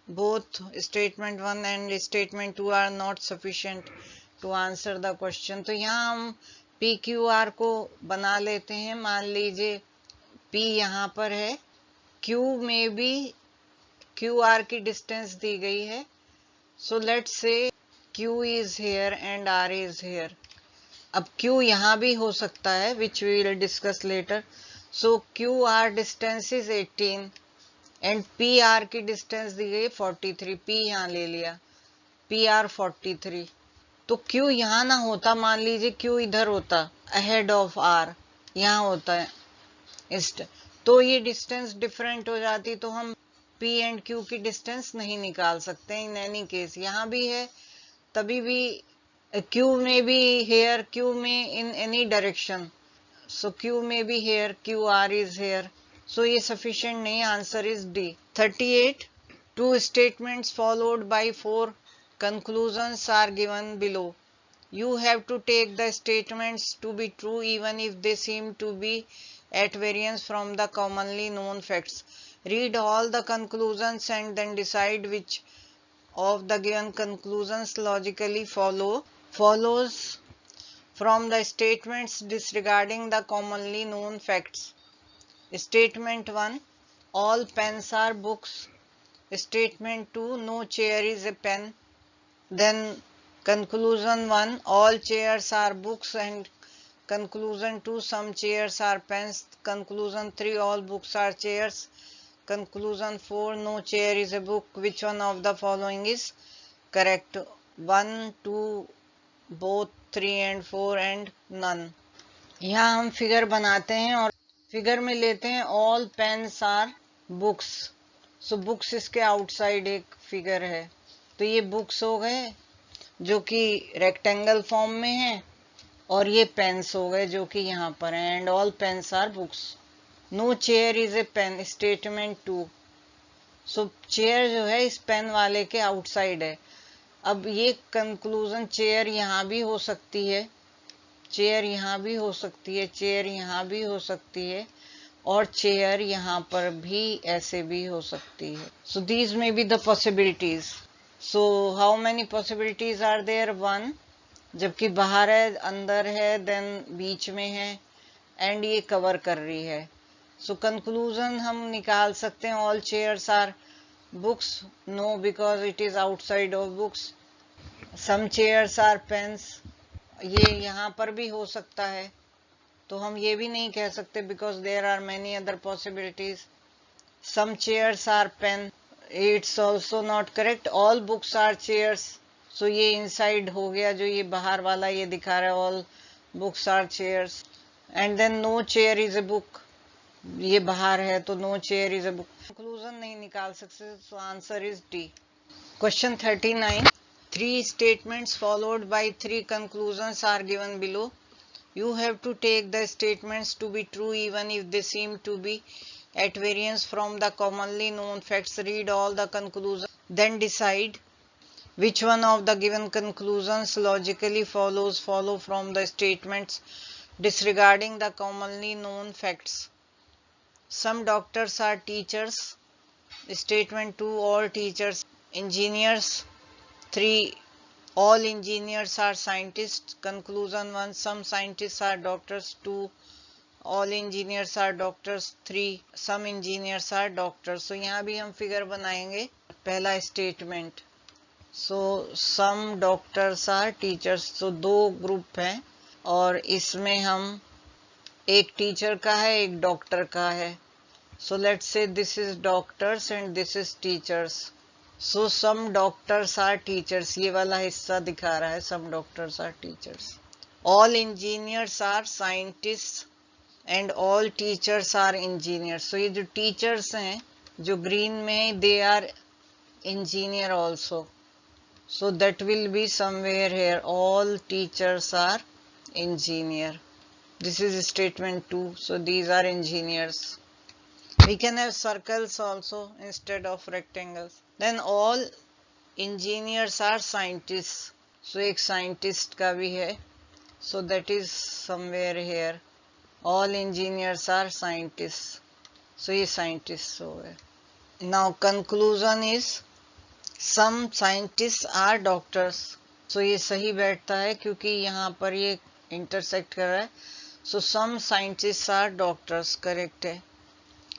both statement 1 and statement 2 are not sufficient to answer the question. तो यहाँ हम P Q R को बना लेते हैं। मान लीजिए P यहाँ पर है, क्यू में भी क्यू आर की डिस्टेंस दी गई है। So let's say Q is here and R is here. अब क्यू यहाँ भी हो सकता है, which we will discuss later. So Q R distance is 18 and P R की डिस्टेंस दी गई 43। पी यहाँ ले लिया, पी आर 43। तो क्यू यहाँ ना होता, मान लीजिए क्यू इधर होता, अहेड ऑफ आर यहाँ होता है तो ये डिस्टेंस डिफरेंट हो जाती, तो हम P एंड Q की डिस्टेंस नहीं निकाल सकते इन एनी केस। यहाँ भी है तभी भी Q में भी हेयर, Q में in any direction, so Q में भी हेयर, QR इज हेयर। सो ये सफिशिएंट नहीं, answer is D. 38 2 statements followed by 4 conclusions are given below. You have to take the statements to be true even if they seem to be at variance from the commonly known facts. Read all the conclusions and then decide which of the given conclusions logically follows from the statements disregarding the commonly known facts. Statement 1, all pens are books. Statement 2, no chair is a pen. Then conclusion 1, all chairs are books, and conclusion 2, some chairs are pens. Conclusion 3, all books are chairs. Conclusion 4, no chair is a book. Which one of the following is correct? 1, 2, both, 3 and 4 and none. यहाँ हम figure बनाते हैं और figure में लेते हैं all pens are books. So books इसके outside एक फिगर है, तो ये बुक्स हो गए जो कि रेक्टेंगल फॉर्म में है, और ये पेन्स हो गए जो कि यहाँ पर है। And all pens are books. No chair is a pen, statement 2। So chair जो है इस पेन वाले के आउटसाइड है। अब ये कंक्लूजन, चेयर यहाँ भी हो सकती है, चेयर यहाँ भी हो सकती है, चेयर यहाँ भी हो सकती है, और चेयर यहाँ पर भी ऐसे भी हो सकती है। So these may be the possibilities. So how many possibilities are there? 1, जबकि बाहर है, अंदर है, देन बीच में है, एंड ये कवर कर रही है। सो कंक्लूजन हम निकाल सकते हैं, all chairs are books. No, because it is outside of books. Some chairs are pens, ये यहाँ पर भी हो सकता है, तो हम ये भी नहीं कह सकते because there are many other possibilities. Some chairs are pen, it's also not correct. All books are chairs, so ये इनसाइड हो गया, जो ये बाहर वाला ये दिखा रहा है all books are chairs. And then no chair is a book, ये बाहर है तो no chair is a book. Conclusion नहीं निकाल सकते, so answer is D. Question 39, 3 statements followed by 3 conclusions are given below. You have to take the statements to be true even if they seem to be at variance from the commonly known facts. Read all the conclusions, then decide which one of the given conclusions logically follow from the statements disregarding the commonly known facts. Some doctors are teachers. Statement 2, all teachers engineers. 3, all engineers are scientists. Conclusion 1, some scientists are doctors. 2, all engineers are doctors. 3, some engineers are doctors. So यहाँ भी हम figure बनाएंगे। पहला statement, so some doctors are teachers. So 2 group हैं और इसमें हम एक टीचर का है, एक डॉक्टर का है। So let's say this is doctors and this is teachers. So some doctors are teachers, ये वाला हिस्सा दिखा रहा है some doctors are teachers. All engineers are scientist and all teachers are engineers. So ये जो टीचर्स हैं जो ग्रीन में, they are engineer also. So that will be somewhere here, all teachers are engineer. This is statement 2, so these are engineers. We can have circles also instead of rectangles. Then all engineers are scientists. So एक scientist का भी है. So that is somewhere here. All engineers are scientists. So ये scientists हो गए. Now conclusion is some scientists are doctors. So ये सही बैठता है क्योंकि यहाँ पर ये इंटरसेक्ट कर रहा है। So some scientist are doctors, correct है।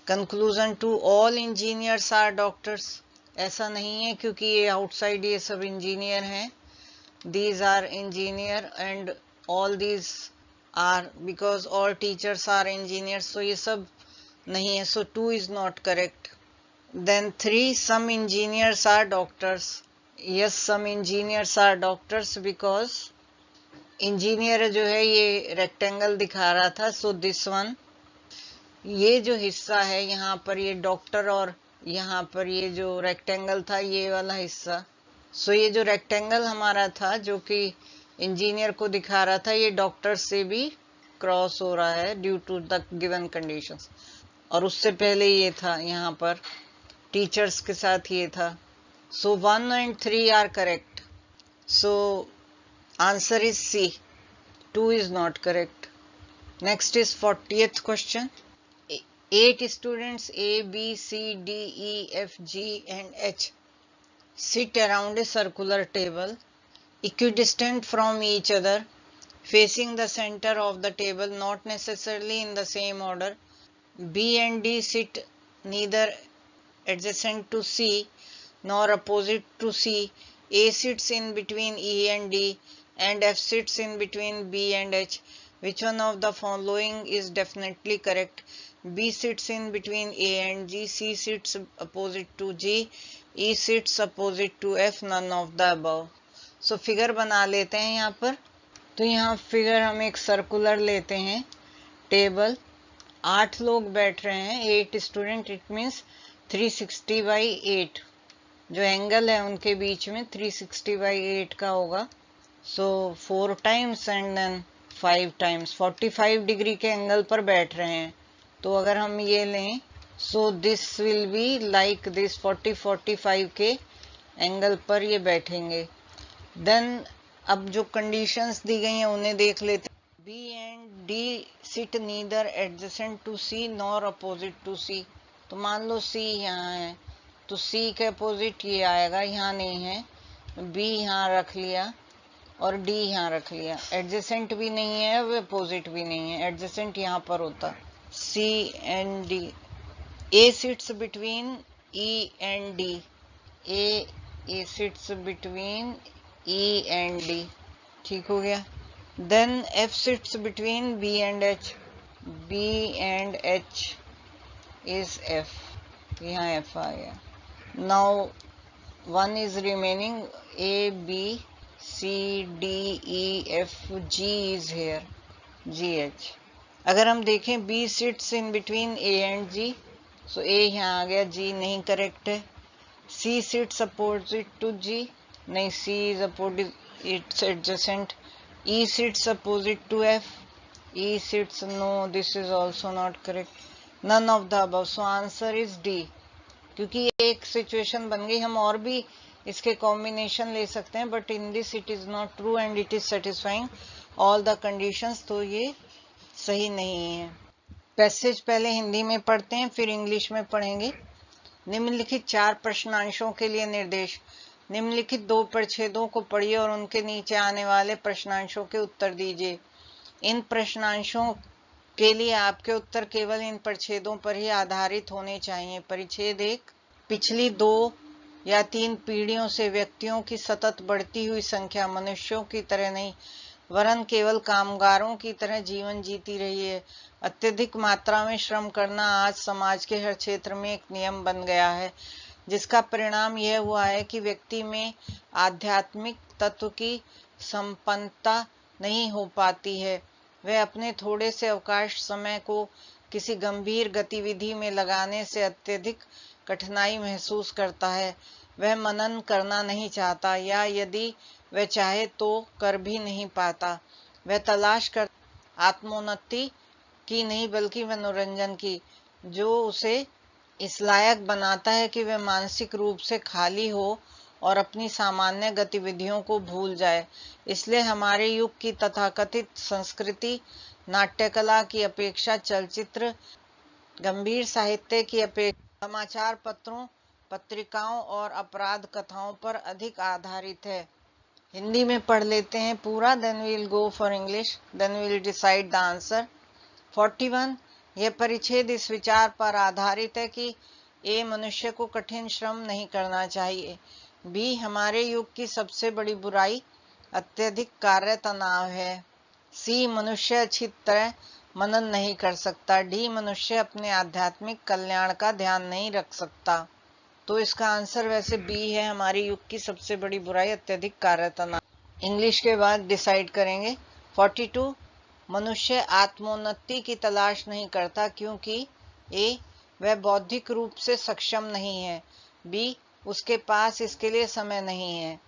Conclusion two all engineers are doctors, ऐसा नहीं है क्योंकि ये आउटसाइड ये सब इंजीनियर हैं। These are engineer and all these are because all teachers are engineers, so ये सब नहीं है, so 2 is not correct. Then 3, some engineers are doctors. Yes, some engineers are doctors because engineer जो है ये rectangle दिखा रहा था, so this one, ये जो हिस्सा है यहाँ पर ये डॉक्टर और यहाँ पर ये जो रेक्टेंगल था ये वाला हिस्सा, सो ये जो रेक्टेंगल हमारा था जो कि इंजीनियर को दिखा रहा था ये डॉक्टर से भी क्रॉस हो रहा है due to the given conditions. और उससे पहले ये था यहाँ पर टीचर्स के साथ ये था। So 1 and 3 are correct, so answer is C, 2 is not correct. Next is 40th question. 8 students A, B, C, D, E, F, G and H sit around a circular table equidistant from each other, facing the center of the table, not necessarily in the same order. B and D sit neither adjacent to C nor opposite to C. A sits in between E and D and F sits in between B and H. Which one of the following is definitely correct? B sits in between A and G, C sits opposite to G, E sits opposite to F, none of the above. So figure बना लेते हैं यहाँ पर। तो यहाँ figure हम एक circular लेते हैं टेबल, 8 लोग बैठ रहे हैं, 8 स्टूडेंट, इट मीन्स 360/8 जो एंगल है उनके बीच में 360/8 का होगा। So 4 times and then 5 times 45 degree के एंगल पर बैठ रहे हैं। तो अगर हम ये लें so this will be like this 45 के एंगल पर ये बैठेंगे। देन अब जो कंडीशंस दी गई हैं उन्हें देख लेते हैं। B and D sit neither adjacent to C nor opposite to C. तो मान लो सी यहाँ है तो सी के अपोजिट ये आएगा, यहाँ नहीं है, बी यहाँ रख लिया और डी यहाँ रख लिया। एडजेसेंट भी नहीं है, वो अपोजिट भी नहीं है, एडजेसेंट यहाँ पर होता। C and D. A sits between E and D. A sits between E and D. ठीक हो गया। Then F sits between B and H. B and H is F. यहाँ F आ गया। Now 1 is remaining. A, B, C, D, E, F, G is here. G, H. अगर हम देखें B sits in between A and G, so A यहाँ आ गया, G नहीं correct है। C sits opposite to G, नहीं, C is opposite, it's adjacent। E sits opposite to F, E sits, no, this is also not correct, none of the above, so answer is D। क्योंकि ये एक situation बन गई, हम और भी इसके कॉम्बिनेशन ले सकते हैं, but in this it is not true and it is satisfying all the conditions, तो ये सही नहीं है। पैसेज पहले हिंदी में पढ़ते हैं फिर इंग्लिश में पढ़ेंगे। निम्नलिखित 4 प्रश्नांशों के लिए निर्देश। निम्नलिखित 2 परिच्छेदों को पढ़िए और उनके नीचे आने वाले प्रश्नांशों के उत्तर दीजिए। इन प्रश्नांशों के लिए आपके उत्तर केवल इन परिच्छेदों पर ही आधारित होने चाहिए। परिच्छेद 1, पिछली 2 या 3 पीढ़ियों से व्यक्तियों की सतत बढ़ती हुई संख्या मनुष्यों की तरह नहीं वरन केवल कामगारों की तरह जीवन जीती रही है। अत्यधिक मात्रा में श्रम करना आज समाज के हर क्षेत्र में एक नियम बन गया है, जिसका परिणाम यह हुआ है कि व्यक्ति में आध्यात्मिक तत्व की संपन्नता नहीं हो पाती है। वह अपने थोड़े से अवकाश समय को किसी गंभीर गतिविधि में लगाने से अत्यधिक कठिनाई महसूस करता है। वह मनन करना नहीं चाहता या यदि वह चाहे तो कर भी नहीं पाता। वह तलाश कर आत्मोन्नति की नहीं बल्कि मनोरंजन की, जो उसे इस लायक बनाता है कि वह मानसिक रूप से खाली हो और अपनी सामान्य गतिविधियों को भूल जाए। इसलिए हमारे युग की तथाकथित संस्कृति नाट्यकला की अपेक्षा चलचित्र, गंभीर साहित्य की अपेक्षा समाचार पत्रों, पत्रिकाओं और अपराध कथाओं पर अधिक आधारित है। हिंदी में पढ़ लेते हैं पूरा, then we will go for English, then we will decide the answer. 41, यह परिच्छेद इस विचार पर आधारित है कि ए, मनुष्य को कठिन श्रम नहीं करना चाहिए। बी, हमारे युग की सबसे बड़ी बुराई अत्यधिक कार्य तनाव है। सी, मनुष्य अच्छी तरह मनन नहीं कर सकता। डी, मनुष्य अपने आध्यात्मिक कल्याण का ध्यान नहीं रख सकता। तो इसका आंसर वैसे बी है, हमारे युग की सबसे बड़ी बुराई अत्यधिक कार्य तनाव। इंग्लिश के बाद डिसाइड करेंगे। 42, मनुष्य आत्मोन्नति की तलाश नहीं करता क्योंकि ए, वह बौद्धिक रूप से सक्षम नहीं है। बी, उसके पास इसके लिए समय नहीं है।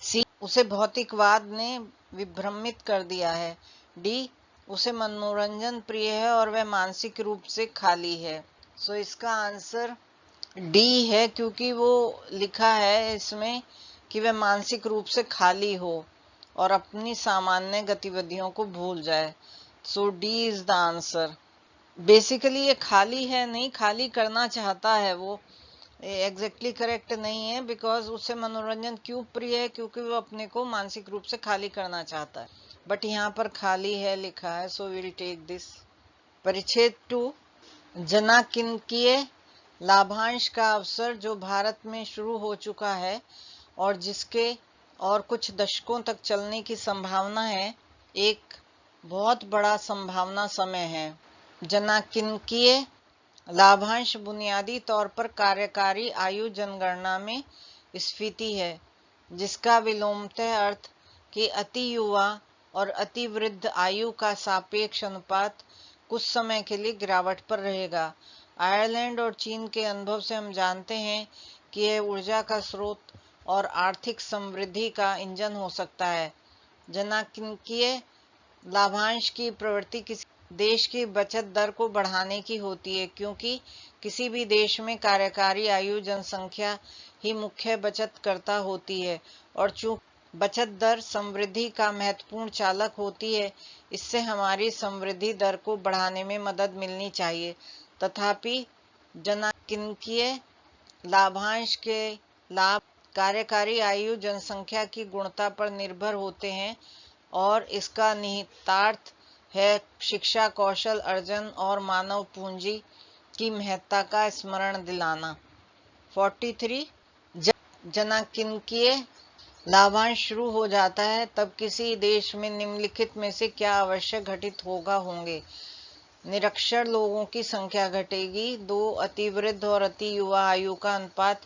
सी, उसे भौतिकवाद ने विभ्रमित कर दिया है। डी, उसे मनोरंजन प्रिय है और वह मानसिक रूप से खाली है। सो इसका आंसर डी है, क्योंकि वो लिखा है इसमें कि वह मानसिक रूप से खाली हो और अपनी सामान्य गतिविधियों को भूल जाए। So D is the answer. Basically ये खाली है नहीं, खाली करना चाहता है वो, एग्जैक्टली करेक्ट नहीं है, बिकॉज उसे मनोरंजन क्यों प्रिय है, क्योंकि वो अपने को मानसिक रूप से खाली करना चाहता है, बट यहाँ पर खाली है लिखा है, सो विल टेक दिस। परिच्छेद 2, जनाकिंकीय लाभांश का अवसर जो भारत में शुरू हो चुका है और जिसके और कुछ दशकों तक चलने की संभावना है, एक बहुत बड़ा संभावना समय है। जनाकिंकीय लाभांश बुनियादी तौर पर कार्यकारी आयु जनगणना में स्फीति है, जिसका विलोमतः अर्थ कि अति युवा और अति वृद्ध आयु का सापेक्ष अनुपात कुछ समय के लिए गिरावट पर रहेगा। आयरलैंड और चीन के अनुभव से हम जानते हैं कि यह ऊर्जा का स्रोत और आर्थिक समृद्धि का इंजन हो सकता है। जनाकिंकीय लाभांश की प्रवृत्ति किसी देश की बचत दर को बढ़ाने की होती है, क्योंकि किसी भी देश में कार्यकारी आयु जनसंख्या ही मुख्य बचतकर्ता होती है, और चूंकि बचत दर समृद्धि का महत्वपूर्ण चालक होती है, इससे हमारी समृद्धि दर को बढ़ाने में मदद मिलनी चाहिए। तथापि जनाकिंकीय लाभांश के लाभ कार्यकारी आयु जनसंख्या की गुणता पर निर्भर होते हैं और इसका निहितार्थ है शिक्षा, कौशल अर्जन और मानव पूंजी की महत्ता का स्मरण दिलाना। 43, जब जनाकिंकीय लाभांश शुरू हो जाता है तब किसी देश में निम्नलिखित में से क्या आवश्यक घटित होंगे। निरक्षर लोगों की संख्या घटेगी। 2, अतिवृद्ध और अति युवा आयु का अनुपात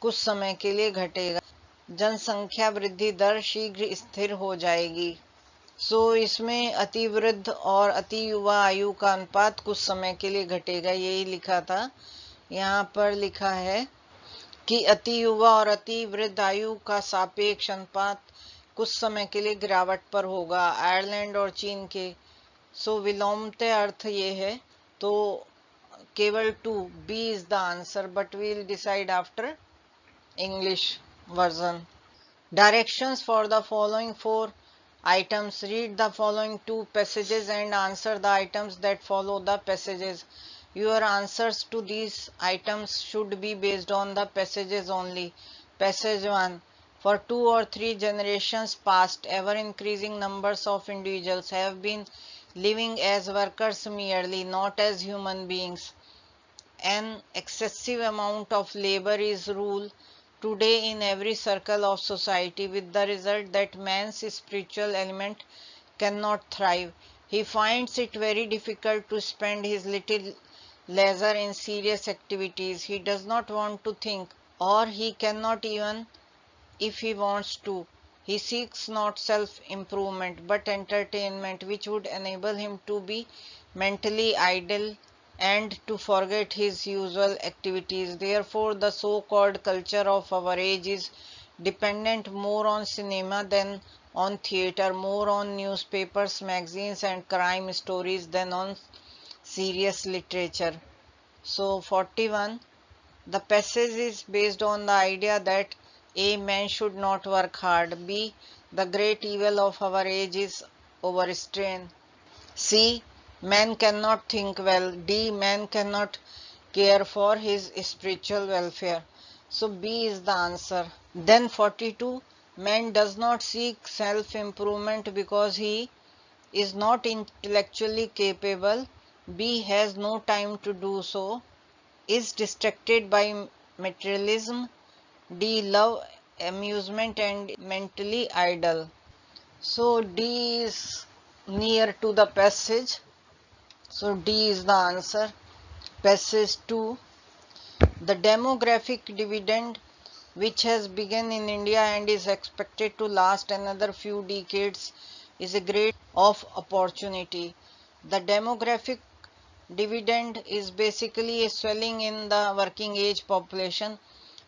कुछ समय के लिए घटेगा। जनसंख्या वृद्धि दर शीघ्र स्थिर हो जाएगी। सो इसमें अतिवृद्ध और अति युवा आयु का अनुपात कुछ समय के लिए घटेगा, यही लिखा था। यहाँ पर लिखा है कि अति युवा और अति वृद्ध आयु का सापेक्ष अनुपात कुछ समय के लिए गिरावट पर होगा, आयरलैंड और चीन के। सो विलोमतः अर्थ ये है, तो केवल 2, B is the answer, but we will decide after English version. Directions for the following 4 items. Read the following 2 passages and answer the items that follow the passages. Your answers to these items should be based on the passages only. Passage 1. For 2 or 3 generations past, ever increasing numbers of individuals have been living as workers merely, not as human beings. An excessive amount of labor is rule today in every circle of society, with the result that man's spiritual element cannot thrive. He finds it very difficult to spend his little leisure in serious activities. He does not want to think, or he cannot even if he wants to. He seeks not self-improvement, but entertainment, which would enable him to be mentally idle and to forget his usual activities. Therefore, the so-called culture of our age is dependent more on cinema than on theatre, more on newspapers, magazines and crime stories than on serious literature. So 41, the passage is based on the idea that A, man should not work hard. B, the great evil of our age is overstrain. C, man cannot think well. D, man cannot care for his spiritual welfare. So B is the answer. Then 42, Man does not seek self-improvement because he is not intellectually capable. B. Has no time to do so. Is distracted by materialism. D. Love amusement and mentally idle. So D is near to the passage. So D is the answer. Passage 2. The demographic dividend, which has begun in India and is expected to last another few decades, is a great of opportunity. The demographic dividend is basically a swelling in the working age population,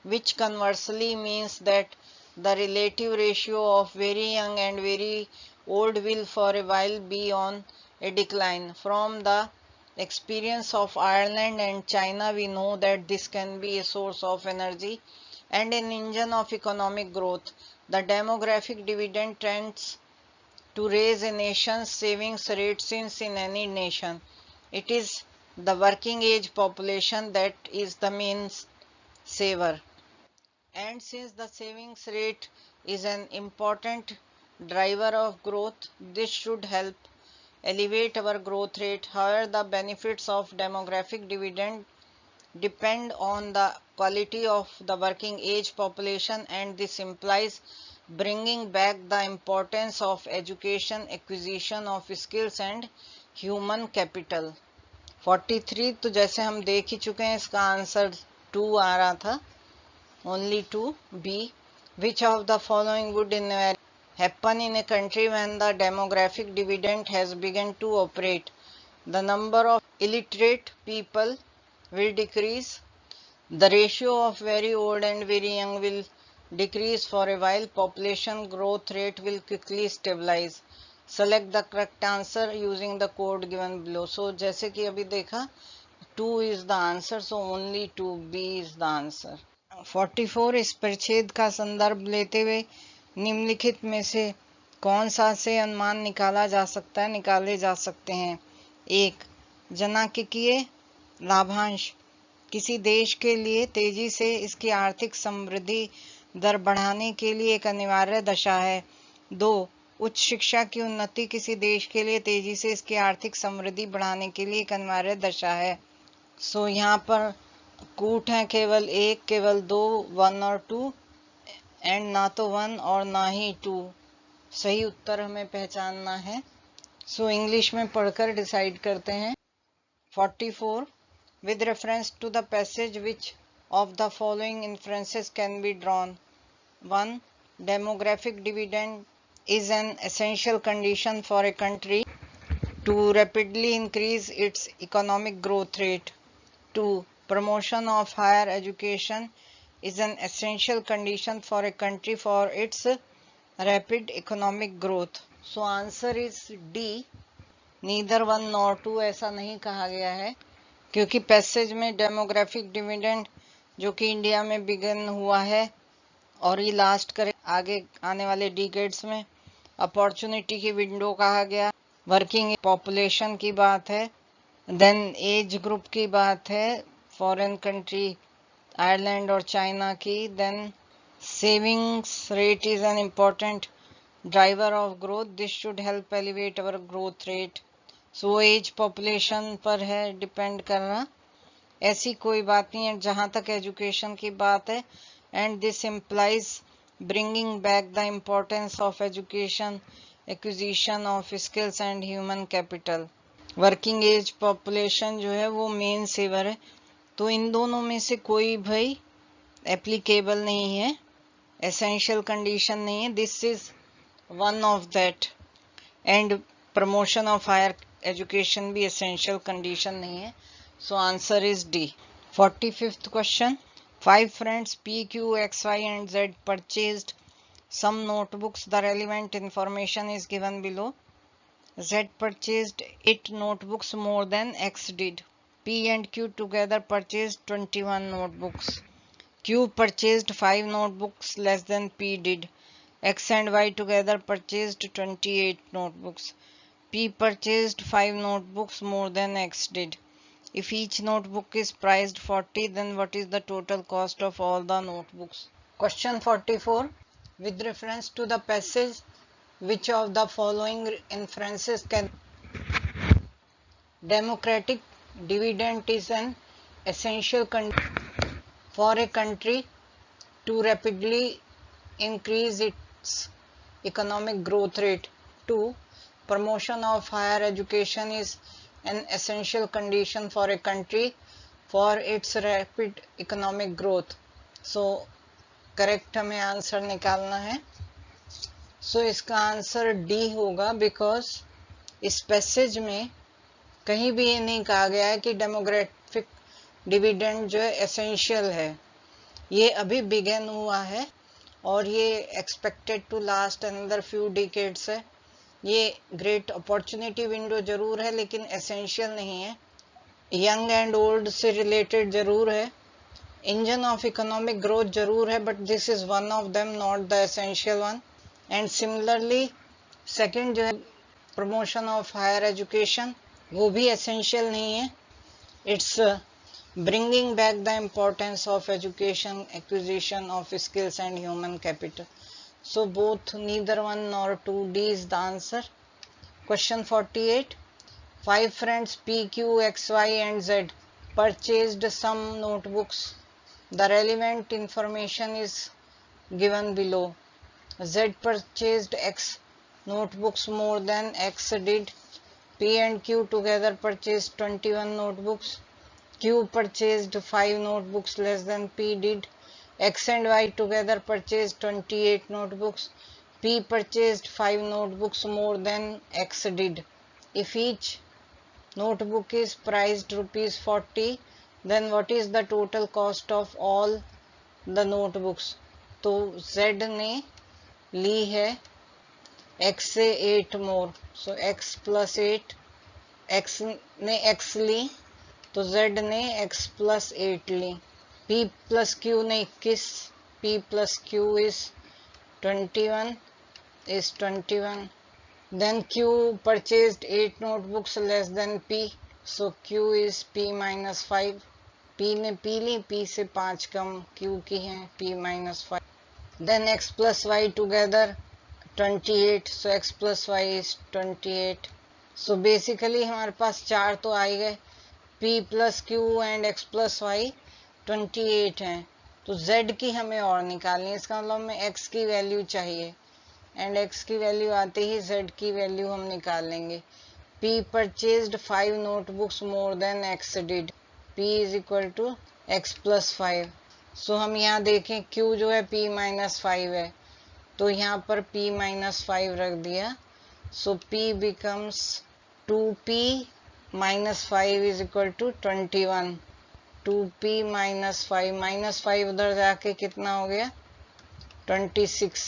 which conversely means that the relative ratio of very young and very old will for a while be on a decline. From the experience of Ireland and China, we know that this can be a source of energy and an engine of economic growth. The demographic dividend tends to raise a nation's savings rate, since in any nation it is the working age population that is the main saver. And since the savings rate is an important driver of growth, this should help elevate our growth rate. However, the benefits of demographic dividend depend on the quality of the working age population, and this implies bringing back the importance of education, acquisition of skills and human capital. 43 तो जैसे हम देख ही चुके हैं, इसका answer 2 आ रहा था, only 2. B. Which of the following would happen in a country when the demographic dividend has begun to operate? The number of illiterate people will decrease. The ratio of very old and very young will decrease for a while. Population growth rate will quickly stabilize. Select the correct answer using the code given below. So जैसे कि अभी देखा, 2 is the answer, so only 2. B is the answer. 44. इस परिच्छेद का संदर्भ लेते हुए निम्नलिखित में से कौन सा से अनुमान निकाले जा सकते हैं? 1. जनांकीय लाभांश किसी देश के लिए तेजी से इसकी आर्थिक समृद्धि दर बढ़ाने के लिए एक अनिवार्य दशा है. 2. उच्च शिक्षा की उन्नति किसी देश के लिए तेजी से इसकी आर्थिक समृद्धि बढ़ाने के लिए एक अनिवार्य दशा है. सो यहाँ पर कूट है केवल 1, केवल 2, 1 और 2, एंड ना तो 1 और ना ही 2. सही उत्तर हमें पहचानना है. सो इंग्लिश में पढ़कर डिसाइड करते हैं. 44. With reference to the passage, which of the following inferences can be drawn? 1. Demographic dividend is an essential condition for a country to rapidly increase its economic growth rate. 2. Promotion of higher education is an essential condition for a country for its rapid economic growth. So answer is D. Neither 1 nor 2 ऐसा नहीं कहा गया है, क्योंकि passage में demographic dividend जो कि India में बिगन हुआ है और ये लास्ट करे आगे आने वाले डिकेड्स में, अपॉर्चुनिटी की विंडो कहा गया, वर्किंग पॉपुलेशन की बात है, देन एज ग्रुप की बात है, फॉरेन कंट्री आयरलैंड और चाइना की, then savings rate is an important driver of growth, this should help elevate our growth rate. So as population पर है डिपेंड करना, ऐसी कोई बात नहीं है जहां तक एजुकेशन की बात है. And this implies bringing back the importance of education, acquisition of skills and human capital. Working age population जो है वो मेन सेवर है, तो इन दोनों में से कोई भाई एप्लीकेबल नहीं है, एसेंशियल कंडीशन नहीं है. This is one of that. And promotion of higher education भी एसेंशियल कंडीशन नहीं है. So answer is D. 45th question. 5 friends P, Q, X, Y and Z purchased some notebooks. The relevant information is given below. Z purchased 8 notebooks more than X did. P and Q together purchased 21 notebooks. Q purchased 5 notebooks less than P did. X and Y together purchased 28 notebooks. P purchased 5 notebooks more than X did. If each notebook is priced 40, then what is the total cost of all the notebooks? Question 44. With reference to the passage, which of the following inferences can democratic dividend is an essential condition for a country to rapidly increase its economic growth rate. 2. Promotion of higher education is an essential condition for a country for its rapid economic growth. So correct हमें answer निकालना है. सो इसका answer D होगा, because इस passage में कहीं भी ये नहीं कहा गया है कि डेमोग्राफिक डिविडेंड जो है एसेंशियल है. ये अभी बिगेन हुआ है और ये expected to last another few decades है. ये ग्रेट अपॉर्चुनिटी विंडो जरूर है लेकिन एसेंशियल नहीं है. यंग एंड ओल्ड से रिलेटेड जरूर है. इंजन ऑफ इकोनॉमिक ग्रोथ जरूर है, but this is one of them, not the essential one. And similarly second जो है प्रमोशन ऑफ हायर एजुकेशन, वो भी एसेंशियल नहीं है. It's bringing back the importance of education, acquisition of skills and human capital. So both neither one nor 2D is the answer. Question 48. 5 friends P, Q, X, Y and Z purchased some notebooks. The relevant information is given below. Z purchased X notebooks more than X did. P and Q together purchased 21 notebooks. Q purchased 5 notebooks less than P did. X and Y together purchased 28 notebooks. P purchased 5 notebooks more than X did. If each notebook is priced rupees 40, then what is the total cost of all the notebooks? तो Z ने ली है X से 8 more. So X plus 8. X ने X ली तो Z ने X plus 8 ली. P plus Q ने 21. P plus Q is 21. Then Q purchased 8 notebooks less than P. So Q is P minus 5. P ने P ली, P से 5 कम Q की है, P minus 5. Then X plus Y together 28. So X plus Y is 28. So basically हमारे पास 4 तो आ गए. P plus Q and X plus Y 28 हैं. तो Z की हमें और निकालनी है. इसका मतलब हमें X की वैल्यू चाहिए एंड X की वैल्यू आते ही Z की वैल्यू हम निकाल लेंगे. P purchased 5 notebooks more than X did. P is equal to X plus 5. So हम यहाँ देखें Q जो है P minus 5 है, तो यहाँ पर P minus 5 रख दिया. So P becomes 2P minus 5 is equal to 21. 2P minus 5 minus 5 उधर जाके कितना हो गया 26.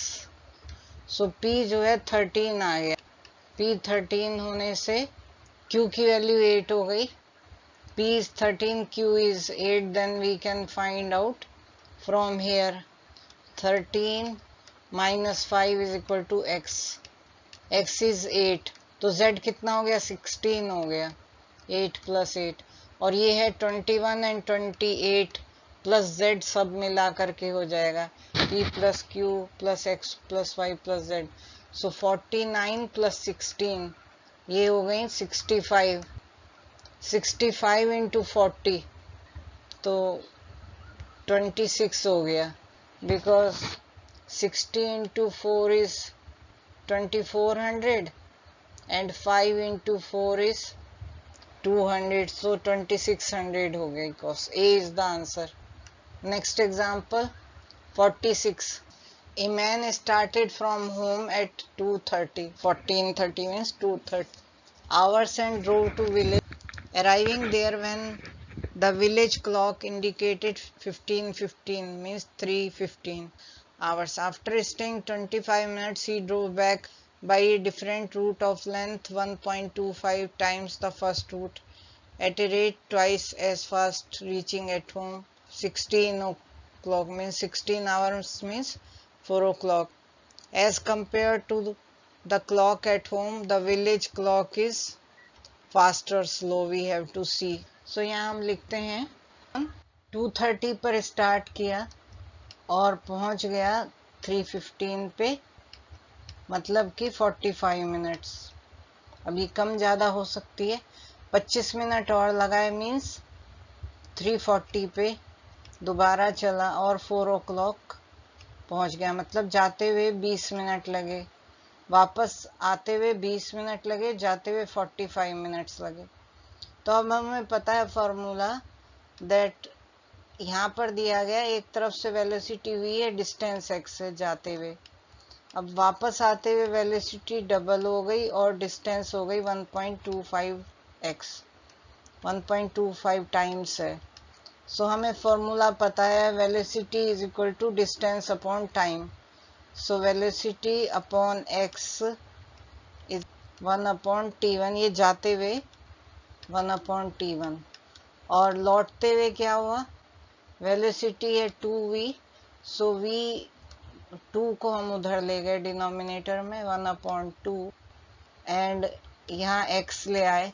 So P जो है 13 आ गया. P 13 होने से Q की वैल्यू 8 हो गई. P is 13, Q is 8. Then we can find out from here 13 minus 5 is equal to X. X is 8. तो Z कितना हो गया 16 हो गया. 8 plus 8 और ये है 21 एंड 28 प्लस Z सब मिला करके हो जाएगा P plus Q plus X plus Y plus Z. So 49 plus 16 ये हो गई 65. 65 into 40 तो 26 हो गया, because 60 into 4 is 2400 and 5 into 4 is 200. So 2600 हो गई cost. A is the answer. Next example 46. A man started from home at 2:30. 14:30 means 2:30 hours and drove to village, arriving there when the village clock indicated 15:15 means 3:15 hours. After staying 25 minutes, he drove back by a different route of length 1.25 times the first route at a rate twice as fast, reaching at home 16 o'clock means 16 hours means 4 o'clock. As compared to the clock at home, the village clock is faster, slow. We have to see. So यहाँ हम लिखते हैं 2:30 पर start किया और पहुंच गया 3:15 पे, मतलब कि 45 मिनट्स। अब ये कम ज़्यादा हो सकती है। 25 मिनट और लगाए मीन्स 3:40 पे दोबारा चला और 4 o'clock पहुंच गया, मतलब जाते हुए 20 मिनट लगे, वापस आते हुए 20 मिनट लगे, जाते हुए 45 मिनट्स लगे। तो अब हमें पता है फॉर्मूला दैट यहाँ पर दिया गया, एक तरफ से वेलोसिटी हुई है डिस्टेंस x से जाते हुए, अब वापस आते हुए वेलोसिटी डबल हो गई और डिस्टेंस हो गई 1.25x, 1.25 टाइम्स है। सो हमें फॉर्मूला पता है velocity is equal to distance upon time. So velocity upon x is 1/t1, ये जाते हुए 1/t1, और लौटते हुए क्या हुआ, वेलोसिटी है 2v, सो v2 को हम उधर ले गए डिनोमिनेटर में 1/2, एंड यहाँ x ले आए,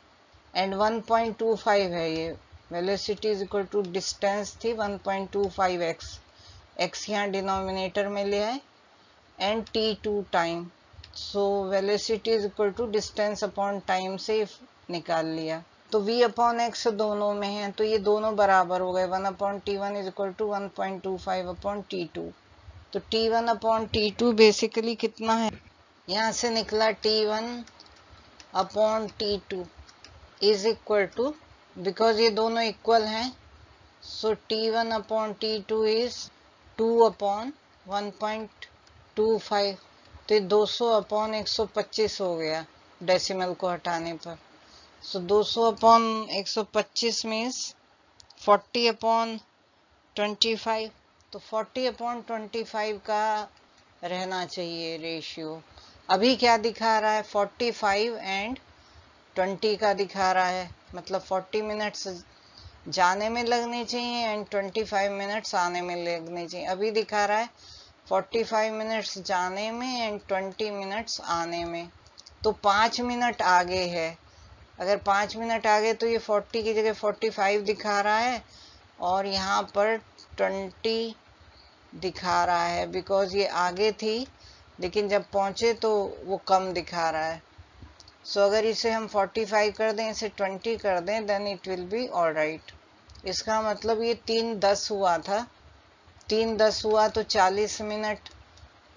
एंड 1.25 है ये velocity is equal to distance थी 1.25x, x यहाँ डिनोमिनेटर में ले आए, and t2 time. So velocity is equal to distance upon time से निकाल लिया, तो v अपॉन x दोनों में है, तो ये दोनों बराबर हो गए, 1/t1 is equal to 1.25 upon t2। तो t1 अपॉन t2 बेसिकली कितना है, यहाँ से निकला t1 upon t2 is equal to, because ये दोनों इक्वल हैं, सो t1 upon t2 is 2 upon 1.25, तो 200 अपॉन 125 हो गया डेसिमल को हटाने पर। सो 200 अपॉन 125 मीन्स 40 अपॉन 25, तो 40 अपॉन 25 का रहना चाहिए रेशियो। अभी क्या दिखा रहा है, 45 एंड 20 का दिखा रहा है, मतलब 40 मिनट्स जाने में लगने चाहिए एंड 25 मिनट्स आने में लगने चाहिए। अभी दिखा रहा है 45 मिनट्स जाने में एंड 20 मिनट्स आने में, तो 5 मिनट आगे है। अगर 5 मिनट आगे तो ये 40 की जगह 45 दिखा रहा है, और यहाँ पर 20 दिखा रहा है, बिकॉज ये आगे थी लेकिन जब पहुंचे तो वो कम दिखा रहा है। सो अगर इसे हम 45 कर दें, इसे 20 कर दें, then it will be alright. इसका मतलब ये 3:10 हुआ था, 3:10 हुआ तो 40 मिनट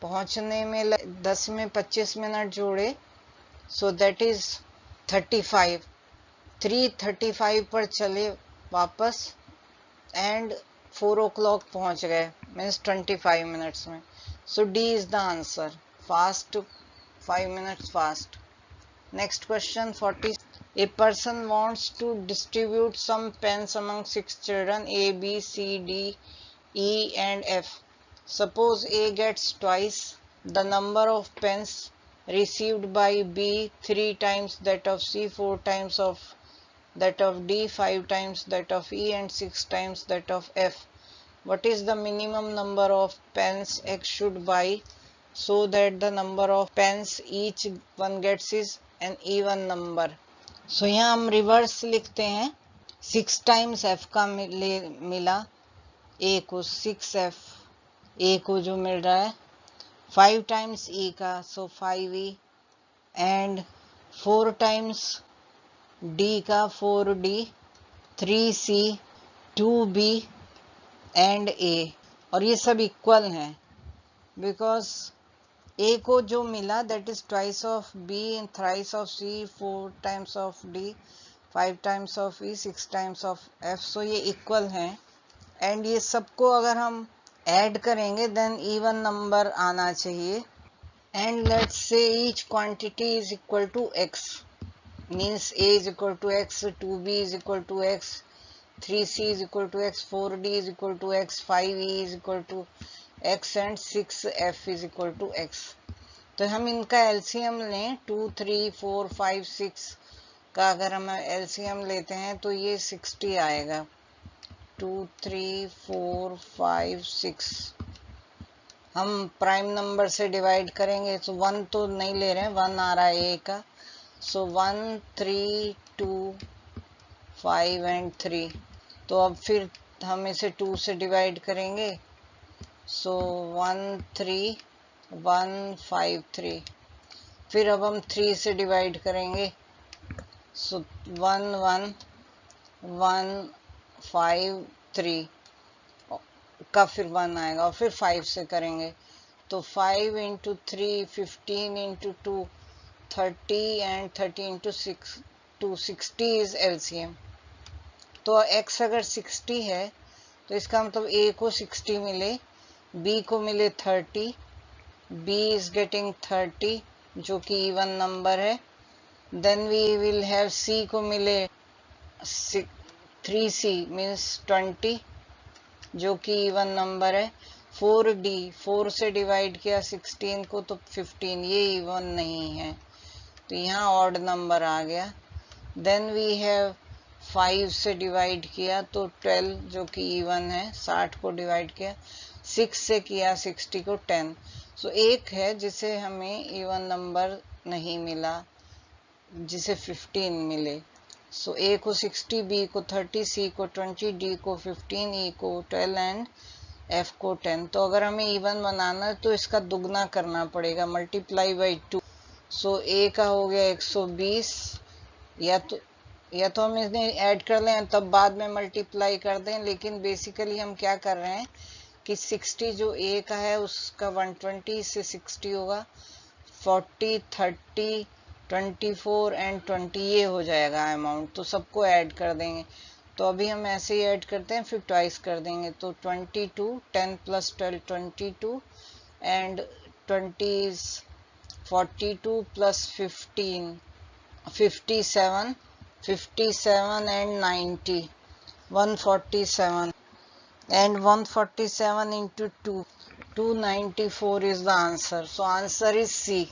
पहुंचने में 10 में 25 मिनट जोड़े, सो दैट इज 35, 3:35 पर चले वापस, एंड 4 o'clock पहुंच गए, मीन्स 25 मिनट्स में। So D is the answer, fast, 5 minutes fast. Next question 40. A person wants to distribute some pens among 6 children A, B, C, D, E and F. Suppose A gets twice the number of pens received by B, 3 times that of C, 4 times of that of D, 5 times that of E and 6 times that of F. What is the minimum number of pens X should buy so that the number of pens each one gets is an even number? So यहाँ हम reverse लिखते हैं, 6 times F का मिला A को, 6F A को जो मिल रहा है, 5 टाइम्स E का, सो 5E, एंड 4 टाइम्स D का, 4D, 3C, 2B and A, और ये सब इक्वल हैं, बिकॉज A को जो मिला that is twice of B, thrice of C, 4 times of D, 5 times of E, 6 times of F, सो ये इक्वल हैं, एंड ये सबको अगर हम ऐड करेंगे देन इवन नंबर आना चाहिए, and let's say each quantity is equal to x, means A is equal to x, 2B is equal to x, 3C is equal to x, 4D is equal to x, 5E is equal to x and 6F is equal to x. तो हम इनका LCM लें, 2, 3, 4, 5, 6 का अगर हम LCM लेते हैं तो ये 60 आएगा, 2, 3, 4, 5, 6। हम प्राइम नंबर से डिवाइड करेंगे, तो 1 तो नहीं ले रहे हैं, 1 आ रहा है A का, सो 1, 3, 2, 5 एंड 3। तो अब फिर हम इसे 2 से डिवाइड करेंगे, सो 13153। फिर अब हम 3 से डिवाइड करेंगे, सो 11153 का फिर 1 आएगा, और फिर 5 से करेंगे तो 5 into 3 15 into 2 30 and 30 into 6 260 is LCM. तो x अगर 60 है तो इसका मतलब a को 60 मिले, b को मिले 30, b is getting 30 जो कि इवन नंबर है। Then we will have c को मिले 3c मीन्स 20 जो कि इवन नंबर है। 4d 4 से डिवाइड किया 16 को तो 15, ये इवन नहीं है तो यहाँ ऑड नंबर आ गया। देन वी हैव 5 से डिवाइड किया तो 12 जो कि इवन है, 60 को डिवाइड किया 6 से किया 60 को 10। सो एक है जिसे हमें इवन नंबर नहीं मिला, जिसे 15 मिले। सो a को 60, b को 30, c को 20, d को 15, e को 12 एंड f को 10। तो अगर हमें इवन बनाना है तो इसका दुगना करना पड़ेगा, मल्टीप्लाई बाई 2। सो a का हो गया 120, या तो हम इन्हें ऐड कर लें तब बाद में मल्टीप्लाई कर दें, लेकिन बेसिकली हम क्या कर रहे हैं कि 60 जो a का है उसका 120 से 60 होगा, 40 30 24 एंड 20 ये हो जाएगा अमाउंट, तो सबको ऐड कर देंगे। तो अभी हम ऐसे ही ऐड करते हैं, फिर ट्वाइस कर देंगे तो 22 10 plus 12 22 and 20 42 plus 15 57 57 and 90 147 and 147 into 2 294 is the answer. So answer is C.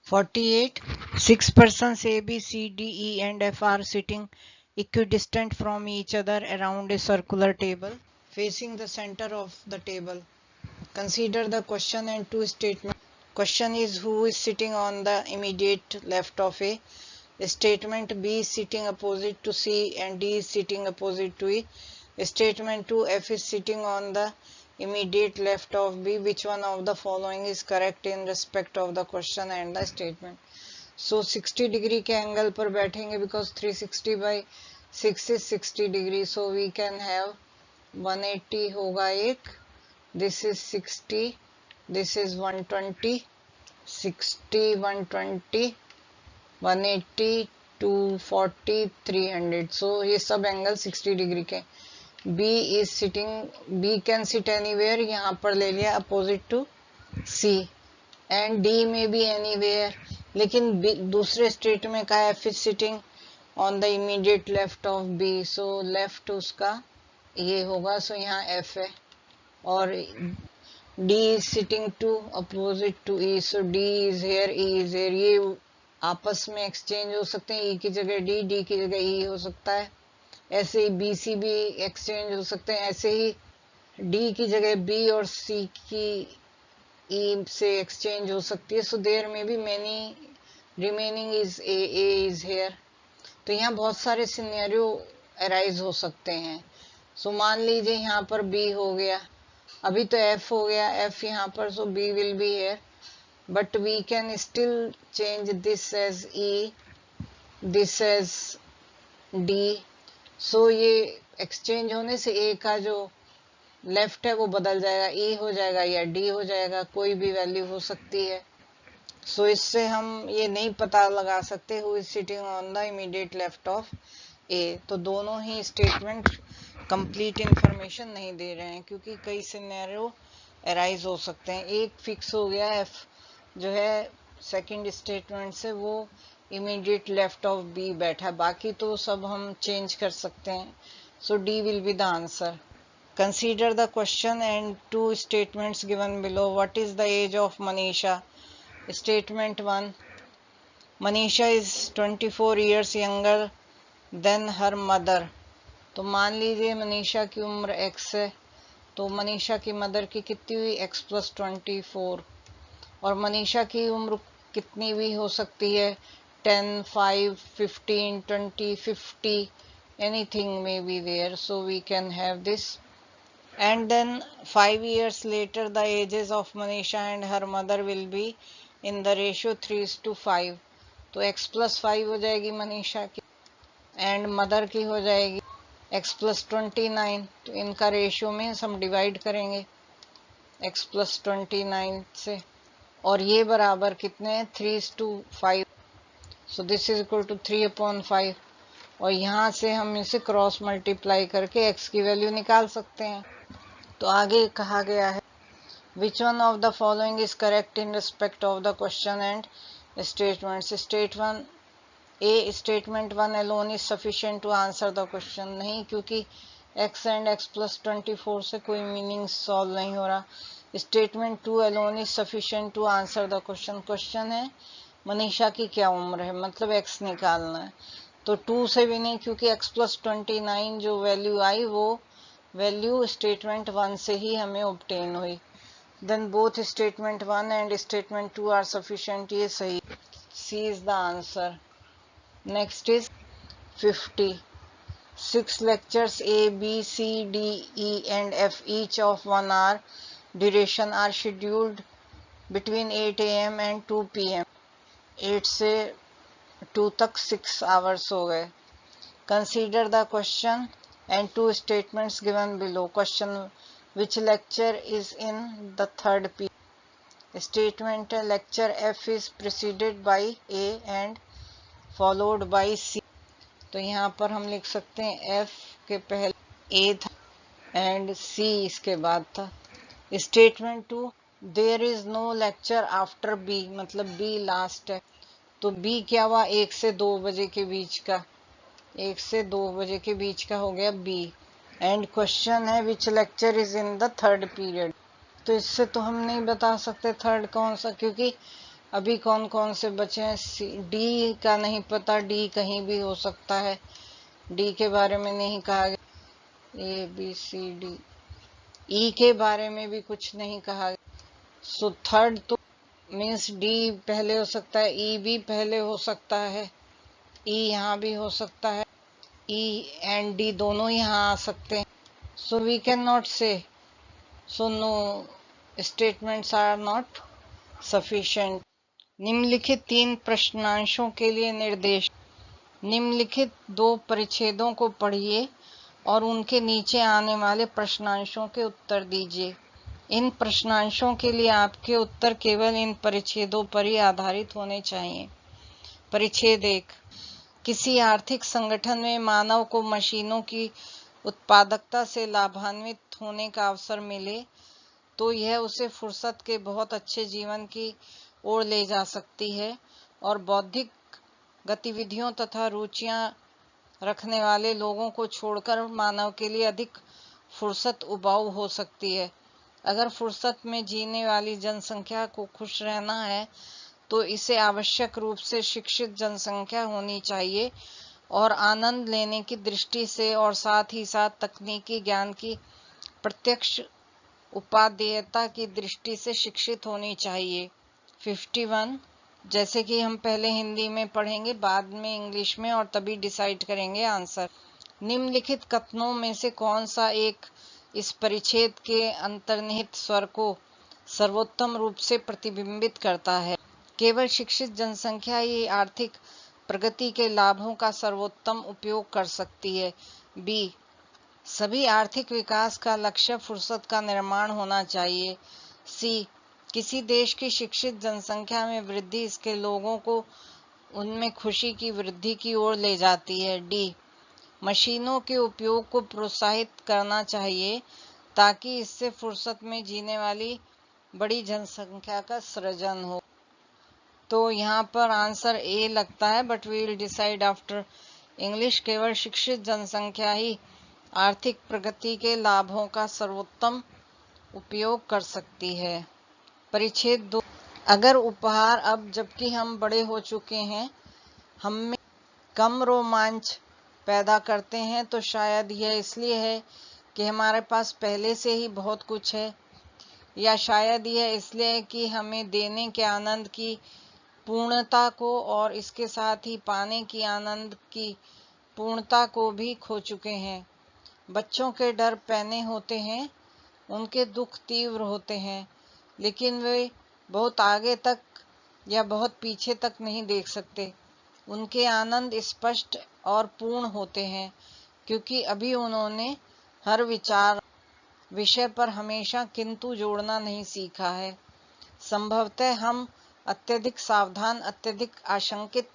48. 6 persons A, B, C, D, E and F are sitting equidistant from each other around a circular table facing the center of the table. Consider the question and two statements. Question is who is sitting on the immediate left of A. Statement B is sitting opposite to C and D is sitting opposite to E. Statement 2, F is sitting on the immediate left of B. Which one of the following is correct in respect of the question and the statement? So 60 degree के angle पर बैठेंगे because 360 by 6 is 60 degree. So we can have 180 होगा एक, this is 60, this is 120, 60 120 180 240 300। So ये सब angle 60 degree के। B is sitting, B can sit anywhere, यहाँ पर ले लिया opposite to C and D में भी एनीवेयर, लेकिन दूसरे स्टेट में का F is sitting on the immediate left of B। So left उसका ये होगा, सो यहाँ F है, और D is sitting to opposite to E, so D is here, E is here. ये आपस में एक्सचेंज हो सकते हैं, ई की जगह डी, डी की जगह ई हो सकता है। ऐसे ही बी सी भी एक्सचेंज हो सकते हैं, ऐसे ही डी की जगह बी और सी की ई से एक्सचेंज हो सकती है। सो देयर में be many remaining is a is here. तो यहाँ बहुत सारे सिनेरियो अराइज हो सकते हैं। सो मान लीजिए यहाँ पर बी हो गया, अभी तो एफ हो गया, एफ यहाँ पर, so B will be here, but we can still change this as E, this as D. so ये एक्सचेंज होने से A का जो लेफ्ट है वो बदल जाएगा, E हो जाएगा या D हो जाएगा, कोई भी वैल्यू हो सकती है। सो इससे हम ये नहीं पता लगा सकते who is sitting on the immediate left of A। तो दोनों ही स्टेटमेंट कंप्लीट इंफॉर्मेशन नहीं दे रहे हैं, क्योंकि कई सिनेरियो अराइज हो सकते हैं। एक फिक्स हो गया F जो है सेकंड स्टेटमेंट से, वो इमीडिएट लेफ्ट ऑफ बी बैठा, बाकी तो सब हम चेंज कर सकते हैं। So D will be the answer. Consider the question and two statements given below. What is the age of Manisha? Statement 1, Manisha is 24 years younger than her mother. तो मान लीजिए मनीषा की उम्र x है, तो मनीषा की मदर की कितनी हुई, x + 24, और मनीषा की उम्र कितनी भी हो सकती है, 10 5 15 20 50 anything may be there. So we can have this And then 5 years later the ages of Manisha and her mother will be in the ratio 3:5. तो x plus 5 हो जाएगी मनीषा की एंड मदर की हो जाएगी x plus 29। तो इनका ratio में हम डिवाइड करेंगे x plus 29 से, और ये बराबर कितने हैं 3:5। So this is equal to 3/5, और यहाँ से हम इसे क्रॉस मल्टीप्लाई करके x की वैल्यू निकाल सकते हैं। तो आगे कहा गया है which one of the following is correct in respect of the question and statements. Statement 1 alone is sufficient to answer the question. नहीं, क्योंकि x एंड x plus 24 से कोई मीनिंग सॉल्व नहीं हो रहा। Statement 2 alone is sufficient to answer the question. Question है मनीषा की क्या उम्र है, मतलब x निकालना है। तो 2 से भी नहीं, क्योंकि x plus 29 जो वैल्यू आई वो वैल्यू स्टेटमेंट 1 से ही हमें ऑब्टेन हुई। Then both statement 1 and statement 2 are sufficient, ये सही। C is the answer. Next is 50. 6 lectures A, B, C, D, E and F each of 1 hour duration are scheduled between 8 AM and 2 PM. 8 से 2 तक 6 hours हो गए। Consider the question and 2 statements given below. Question: which lecture is in the third P? Statement: lecture F is preceded by A and followed by C. तो यहाँ पर हम लिख सकते हैं F के पहले A था एंड C इसके बाद था। Statement 2, there is no lecture after B, मतलब B लास्ट है। तो B क्या हुआ, 1 से 2 बजे के बीच का, 1 से 2 बजे के बीच का हो गया B। एंड क्वेश्चन है which lecture is in the third period. तो इससे तो हम नहीं बता सकते थर्ड कौन सा, क्योंकि अभी कौन कौन से बचे हैं। डी का नहीं पता, डी कहीं भी हो सकता है, डी के बारे में नहीं कहा गया। ए बी सी डी। ई के बारे में भी कुछ नहीं कहा गया। सो थर्ड तो मीन्स डी पहले हो सकता है, ई भी पहले हो सकता है, ई यहाँ भी हो सकता है, ई एंड डी दोनों यहाँ आ सकते हैं। सो we can not say, so no, statements are not sufficient. निम्नलिखित 3 प्रश्नांशों के लिए निर्देश। निम्नलिखित 2 परिच्छेदों को पढ़िए और उनके नीचे आने वाले प्रश्नांशों के उत्तर दीजिए। इन प्रश्नांशों के लिए आपके उत्तर केवल इन परिच्छेदों पर ही आधारित होने चाहिए। परिच्छेद 1, किसी आर्थिक संगठन में मानव को मशीनों की उत्पादकता से लाभान्वित होने का अवसर मिले तो यह उसे फुर्सत के बहुत अच्छे जीवन की ओर ले जा सकती है और बौद्धिक गतिविधियों तथा रुचियां रखने वाले लोगों को छोड़कर मानव के लिए अधिक फुर्सत उबाऊ हो सकती है। अगर फुर्सत में जीने वाली जनसंख्या को खुश रहना है तो इसे आवश्यक रूप से शिक्षित जनसंख्या होनी चाहिए और आनंद लेने की दृष्टि से और साथ ही साथ तकनीकी ज्ञान की प्रत्यक्ष उपादेयता की दृष्टि से शिक्षित होनी चाहिए। 51, जैसे कि हम पहले हिंदी में पढ़ेंगे, बाद में इंग्लिश में, और तभी डिसाइड करेंगे आंसर। निम्नलिखित कथनों में से कौन सा एक इस परिच्छेद के अंतर्निहित स्वर को सर्वोत्तम रूप से प्रतिबिंबित करता है? केवल शिक्षित जनसंख्या ही आर्थिक प्रगति के लाभों का सर्वोत्तम उपयोग कर सकती है। बी, सभी आर्थिक विकास का लक्ष्य फुर्सत का निर्माण होना चाहिए। सी, किसी देश की शिक्षित जनसंख्या में वृद्धि इसके लोगों को उनमें खुशी की वृद्धि की ओर ले जाती है। डी, मशीनों के उपयोग को प्रोत्साहित करना चाहिए ताकि इससे फुर्सत में जीने वाली बड़ी जनसंख्या का सृजन हो। तो यहाँ पर आंसर ए लगता है, but we will decide after English. केवल शिक्षित जनसंख्या ही आर्थिक प्रगति के लाभों का सर्वोत्तम उपयोग कर सकती है। परिच्छेद 2, अगर उपहार अब जबकि हम बड़े हो चुके हैं हम में कम रोमांच पैदा करते हैं तो शायद यह इसलिए है कि हमारे पास पहले से ही बहुत कुछ है, या शायद यह इसलिए कि हमें देने के आनंद की पूर्णता को और इसके साथ ही पाने की आनंद की पूर्णता को भी खो चुके हैं। बच्चों के डर पैने होते हैं उनके दुख तीव्र होते हैं, लेकिन वे बहुत आगे तक या बहुत पीछे तक नहीं देख सकते। उनके आनंद स्पष्ट और पूर्ण होते हैं, क्योंकि अभी उन्होंने हर विषय पर हमेशा किंतु जोड़ना नहीं सीखा है। संभवतः हम अत्यधिक सावधान, अत्यधिक आशंकित,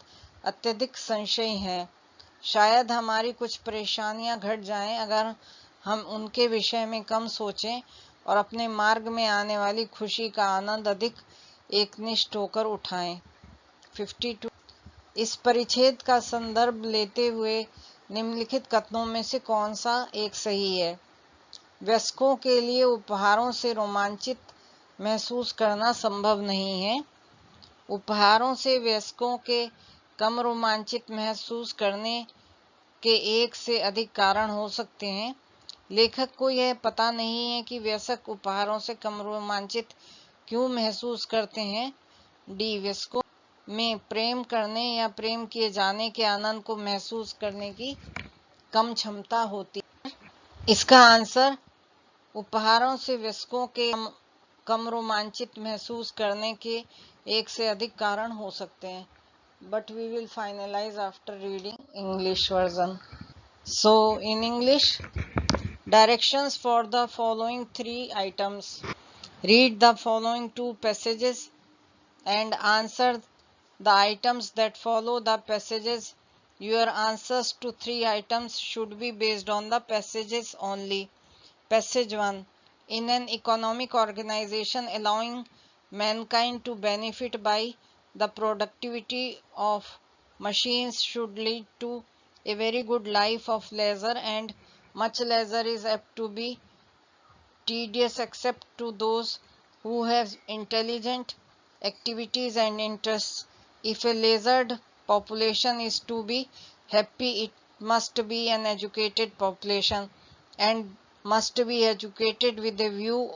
अत्यधिक संशयी हैं। शायद हमारी कुछ परेशानियां घट जाएं अगर हम उनके विषय में कम सोचें और अपने मार्ग में आने वाली खुशी का आनंद अधिक एकनिष्ठ होकर उठाएं। 52। इस परिच्छेद का संदर्भ लेते हुए निम्नलिखित कथनों में से कौन सा एक सही है? वयस्कों के लिए उपहारों से रोमांचित महसूस करना संभव नहीं है। उपहारों से वयस्कों के कम रोमांचित महसूस करने के एक से अधिक कारण हो सकते हैं। लेखक को यह पता नहीं है कि वयस्क उपहारों से कम रोमांचित क्यों महसूस करते हैं। डी, वयस्कों में प्रेम करने या प्रेम किए जाने के आनंद को महसूस करने की कम क्षमता होती है। इसका आंसर उपहारों से वयस्कों के कम रोमांचित महसूस करने के एक से अधिक कारण हो सकते हैं। But we will finalize after reading English version. So in English, directions for the following 3 items. Read the following 2 passages and answer the items that follow the passages. Your answers to 3 items should be based on the passages only. Passage 1. In an economic organization allowing mankind to benefit by the productivity of machines should lead to a very good life of leisure, and much leisure is apt to be tedious except to those who have intelligent activities and interests. If a leisured population is to be happy, it must be an educated population, and must be educated with a view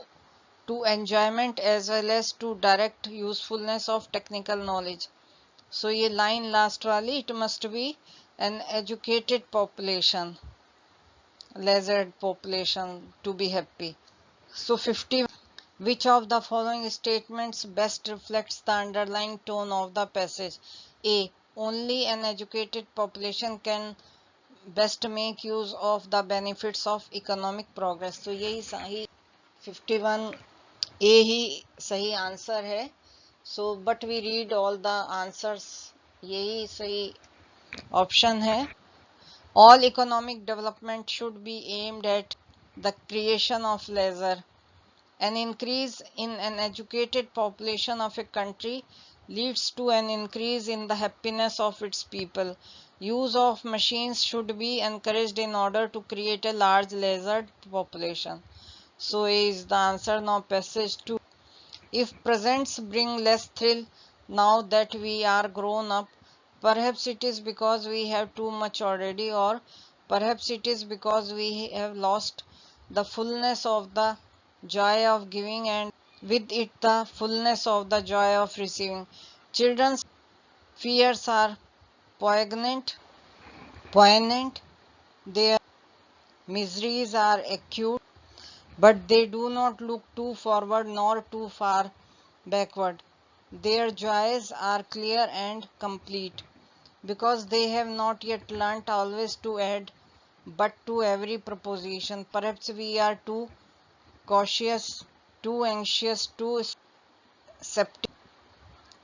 to enjoyment as well as to direct usefulness of technical knowledge. So ये line last वाली, it must be an educated population, leisured population to be happy. So 50. Which of the following statements best reflects the underlying tone of the passage? A. Only an educated population can best make use of the benefits of economic progress. तो यही सही 51 A ही सही answer है. So but we read all the answers. यही सही option है. All economic development should be aimed at the creation of leisure. An increase in an educated population of a country leads to an increase in the happiness of its people. Use of machines should be encouraged in order to create a large leisured population. So A is the answer. Now passage 2. If presents bring less thrill now that we are grown up, perhaps it is because we have too much already, or perhaps it is because we have lost the fullness of the joy of giving, and with it the fullness of the joy of receiving. Children's fears are poignant, their miseries are acute, but they do not look too forward nor too far backward. Their joys are clear and complete, because they have not yet learnt always to add but to every proposition. Perhaps we are too cautious, too anxious, too skeptical.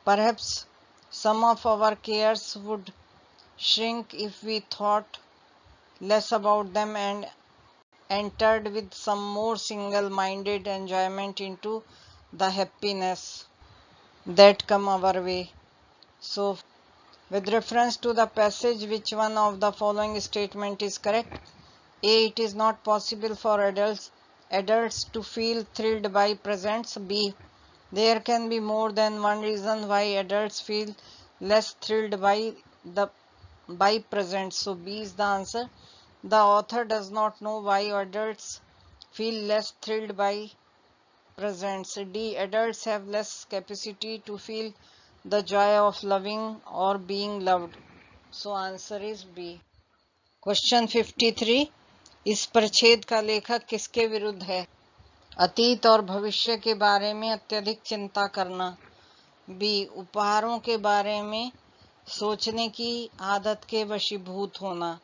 Perhaps some of our cares would shrink if we thought less about them and entered with some more single-minded enjoyment into the happiness that come our way. So, with reference to the passage, which one of the following statement is correct? A. It is not possible for adults to feel thrilled by presents. B. There can be more than one reason why adults feel less thrilled by presents. So B is the answer. The author does not know why adults feel less thrilled by presents. D. Adults have less capacity to feel the joy of loving or being loved. So answer is B. Question 53. इस परिच्छेद का लेखक किसके विरुद्ध है? अतीत और भविष्य के बारे में अत्यधिक चिंता करना। बी, उपहारों के बारे में सोचने की आदत के वशीभूत होना।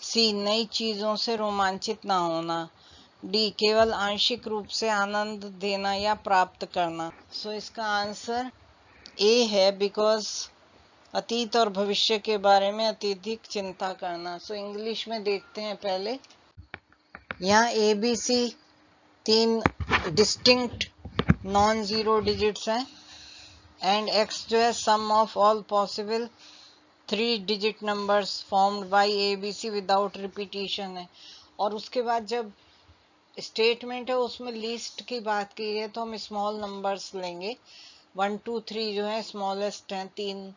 सी, नई चीजों से रोमांचित ना होना। डी, केवल आंशिक रूप से आनंद देना या प्राप्त करना। सो इसका आंसर ए है, बिकॉज अतीत और भविष्य के बारे में अत्यधिक चिंता करना। सो इंग्लिश में देखते हैं पहले। यहाँ A B C 3 distinct non zero digits हैं एंड एक्स जो है sum of all possible 3 digit numbers formed by A B C without repetition है। और उसके बाद जब स्टेटमेंट है उसमें लीस्ट की बात की है तो हम स्मॉल नंबर्स लेंगे। 1 2 3 जो है स्मॉलेस्ट हैं, 3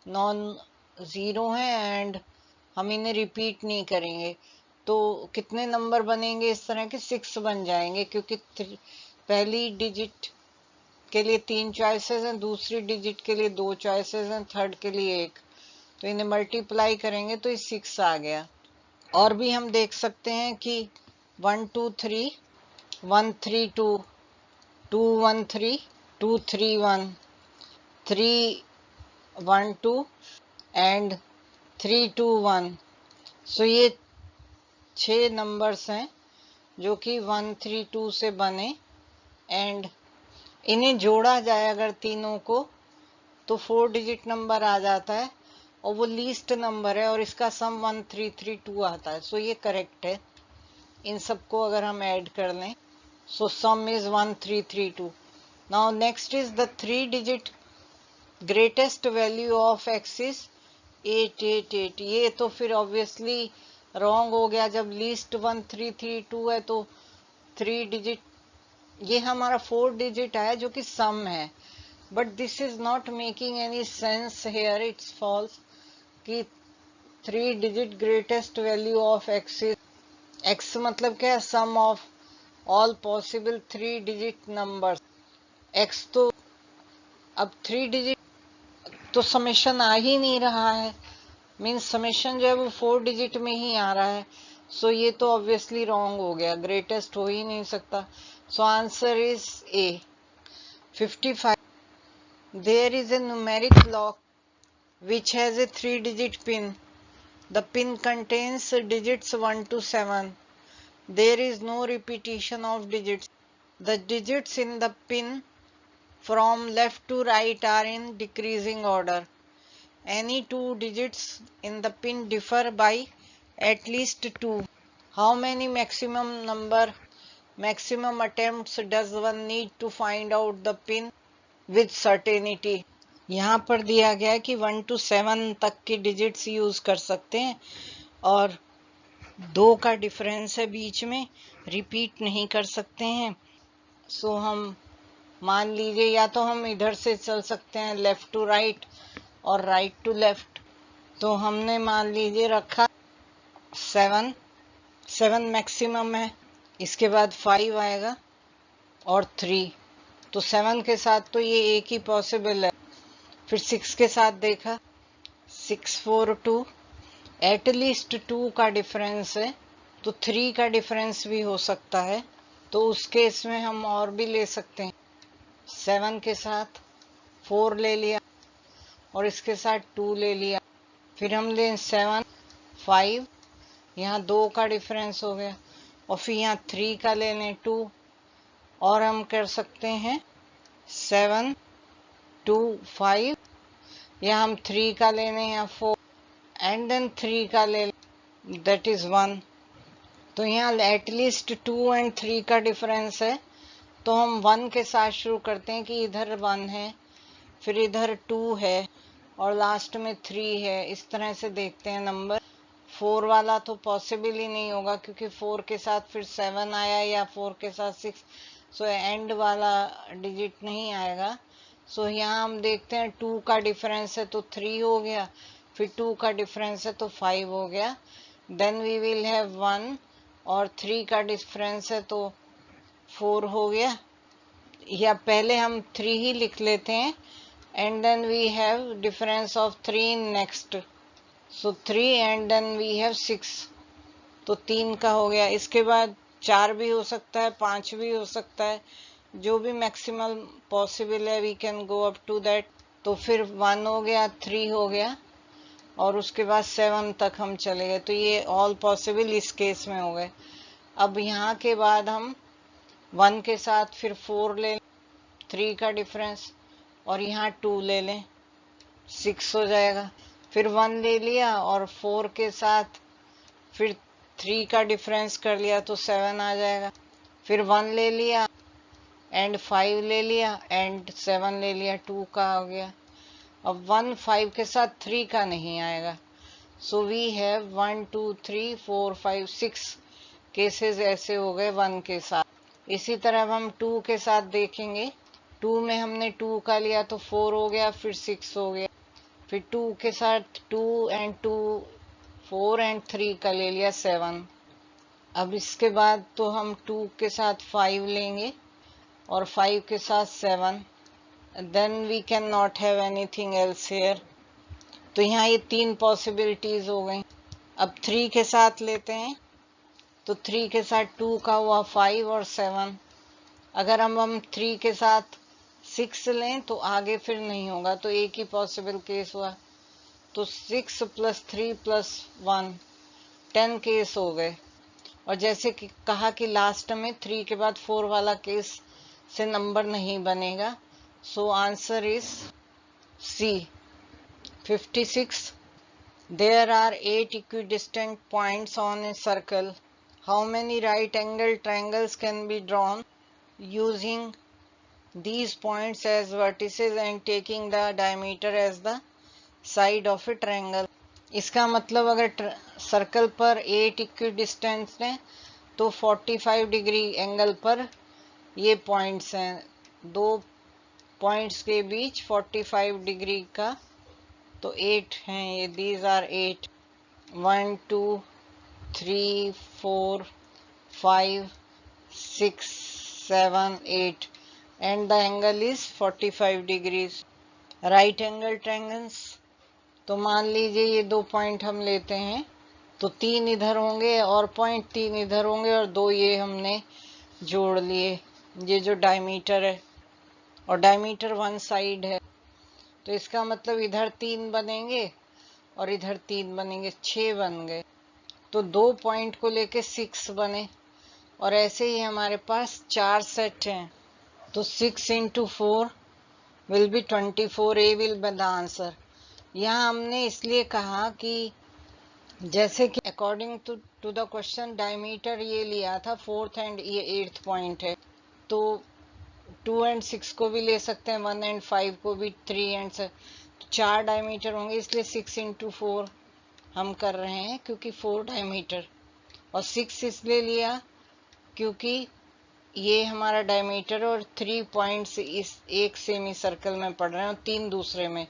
नॉन जीरो हैं एंड हम इन्हें रिपीट नहीं करेंगे। तो कितने नंबर बनेंगे इस तरह के? 6 बन जाएंगे, क्योंकि पहली डिजिट के लिए 3 चॉइसेस हैं, दूसरी डिजिट के लिए 2 चॉइसेस हैं, थर्ड के लिए 1। तो इन्हें मल्टीप्लाई करेंगे तो ये 6 आ गया। और भी हम देख सकते हैं कि 1 2 3 1 3 2 2 1 3 2 3 1 3 1 2 एंड 3 2 1। सो ये 6 नंबर्स हैं जो कि 1 3 2 से बने एंड इन्हें जोड़ा जाए अगर तीनों को तो 4 डिजिट नंबर आ जाता है और वो लीस्ट नंबर है और इसका सम 1332 आता है। सो ये करेक्ट है। इन सबको अगर हम ऐड कर लें so sum is 1332। Now next is the 3 digit greatest value of X is 888। ये तो फिर ऑब्वियसली रॉन्ग हो गया। जब लीस्ट 1332 है तो 3 डिजिट, ये हमारा 4 डिजिट है जो कि सम है, but this is not making any sense here, it's false कि 3 digit greatest value of X is, X मतलब क्या है? Sum of all possible 3 digit numbers. X तो अब 3 डिजिट तो समेशन आ ही नहीं रहा है, मीन्स समेशन जो है वो 4 डिजिट में ही आ रहा है। सो ये तो ऑब्वियसली रॉन्ग हो गया, ग्रेटेस्ट हो ही नहीं सकता। So answer is A 55। There is a numeric lock which has a 3 digit pin. The pin contains digits 1 to 7. There is no repetition of digits. The digits in the pin from left to right are in decreasing order. Any 2 digits in the pin differ by at least 2. How many maximum attempts does one need to find out the pin with certainty? यहाँ पर दिया गया है कि 1 to 7 तक के digits use कर सकते हैं और 2 का डिफरेंस है बीच में, रिपीट नहीं कर सकते हैं। सो हम मान लीजिए या तो हम इधर से चल सकते हैं लेफ्ट टू राइट और राइट टू लेफ्ट। तो हमने मान लीजिए रखा 7 मैक्सिमम है, इसके बाद 5 आएगा और 3। तो 7 के साथ तो ये एक ही पॉसिबल है। फिर 6 के साथ देखा 6 4 2, एटलीस्ट 2 का डिफरेंस है तो 3 का डिफरेंस भी हो सकता है। तो उस केस में हम और भी ले सकते हैं, 7 के साथ 4 ले लिया और इसके साथ 2 ले लिया। फिर हम लें 7 5, यहाँ 2 का डिफरेंस हो गया और फिर यहाँ 3 का ले लें 2 और हम कर सकते हैं 7 2 5, या हम 3 का ले लें या 4 एंड देन 3 का ले लें, दैट इज 1। तो यहाँ एटलीस्ट 2 एंड 3 का डिफरेंस है तो हम 1 के साथ शुरू करते हैं कि इधर 1 है, फिर इधर 2 है और लास्ट में 3 है। इस तरह से देखते हैं नंबर। 4 वाला तो पॉसिबल ही नहीं होगा क्योंकि 4 के साथ फिर 7 आया या 4 के साथ 6, सो एंड वाला डिजिट नहीं आएगा। सो यहाँ हम देखते हैं 2 का डिफरेंस है तो 3 हो गया, फिर 2 का डिफरेंस है तो 5 हो गया, देन वी विल हैव 1 और 3 का डिफरेंस है तो 4 हो गया, या पहले हम 3 ही लिख लेते हैं and then we have difference of 3 in next, so 3 and then we have 6, तो 3 का हो गया। इसके बाद 4 भी हो सकता है, 5 भी हो सकता है, जो भी मैक्सिमम पॉसिबल है we can go up to that. तो फिर 1 हो गया, 3 हो गया और उसके बाद 7 तक हम चले गए। तो ये ऑल पॉसिबल इस केस में हो गए। अब यहाँ के बाद हम 1 के साथ फिर 4 ले लें, 3 का डिफरेंस, और यहाँ 2 ले लें, 6 हो जाएगा। फिर 1 ले लिया और 4 के साथ फिर 3 का डिफरेंस कर लिया तो 7 आ जाएगा। फिर 1 ले लिया एंड 5 ले लिया एंड 7 ले लिया, 2 का हो गया। अब 1 5 के साथ 3 का नहीं आएगा। सो वी हैव 1 2 3 4 5 6 केसेस ऐसे हो गए 1 के साथ। इसी तरह अब हम 2 के साथ देखेंगे। 2 में हमने 2 का लिया तो 4 हो गया, फिर 6 हो गया। फिर 2 के साथ 2 एंड 2 4 एंड 3 का ले लिया, 7। अब इसके बाद तो हम 2 के साथ 5 लेंगे और 5 के साथ 7, then we can not have anything else here. तो यहाँ ये 3 पॉसिबिलिटीज हो गई। अब 3 के साथ लेते हैं तो 3 के साथ 2 का हुआ 5 और 7। अगर हम 3 के साथ 6 लें तो आगे फिर नहीं होगा, तो एक ही पॉसिबल केस हुआ। तो 6 + 3 + 1 10 केस हो गए। और जैसे कि कहा कि लास्ट में 3 के बाद 4 वाला केस से नंबर नहीं बनेगा। So answer is C 56। There are 8 equidistant points on a circle. How many right angled triangles can be drawn using these points as vertices and taking the diameter as the side of a triangle? इसका मतलब अगर circle पर 8 equidistant हैं तो 45 degree angle पर ये points हैं। 2 points के बीच 45 डिग्री का, तो 8 हैं ये। These are 8, 1 2 3 4 5 6 7 8 and the angle is 45 degrees. Right angle triangles, तो मान लीजिए ये 2 पॉइंट हम लेते हैं तो 3 इधर होंगे और पॉइंट 3 इधर होंगे और 2 ये हमने जोड़ लिए। ये जो डायमीटर है और डायमीटर 1 साइड है, तो इसका मतलब इधर 3 बनेंगे और इधर 3 बनेंगे, 6 बन गए। तो 2 पॉइंट को लेके 6 बने और ऐसे ही हमारे पास 4 सेट हैं। तो 6 × 4 will be 24। A will be the answer. यहाँ हमने इसलिए कहा कि जैसे कि according to the question diameter ये लिया था 4th एंड ये 8th पॉइंट है, तो 2 और 6 को भी ले सकते हैं, 1 और 5 को भी, 3 और 7, तो 4 डायमीटर होंगे, इसलिए 6 × 4 हम कर रहे हैं क्योंकि 4 डायमीटर। और 6 इसलिए लिया क्योंकि ये हमारा डायमीटर और 3 पॉइंट्स इस एक सेमी सर्कल में पड़ रहे हैं और 3 दूसरे में।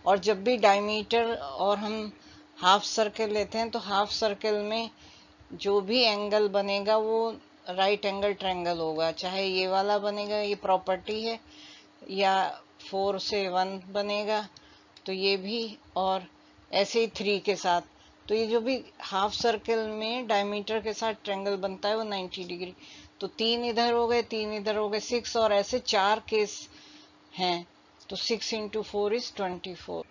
और जब भी डायमीटर और हम हाफ सर्कल लेते हैं तो हाफ सर्कल में जो भी एंगल बनेगा वो राइट एंगल ट्रायंगल होगा, चाहे ये वाला बनेगा, ये प्रॉपर्टी है, या 4 से 1 बनेगा तो ये भी, और ऐसे ही 3 के साथ। तो ये जो भी हाफ सर्कल में डायमीटर के साथ ट्रायंगल बनता है वो 90 डिग्री। तो 3 इधर हो गए, 3 इधर हो गए, 6, और ऐसे 4 केस हैं। तो 6 × 4 इज 24।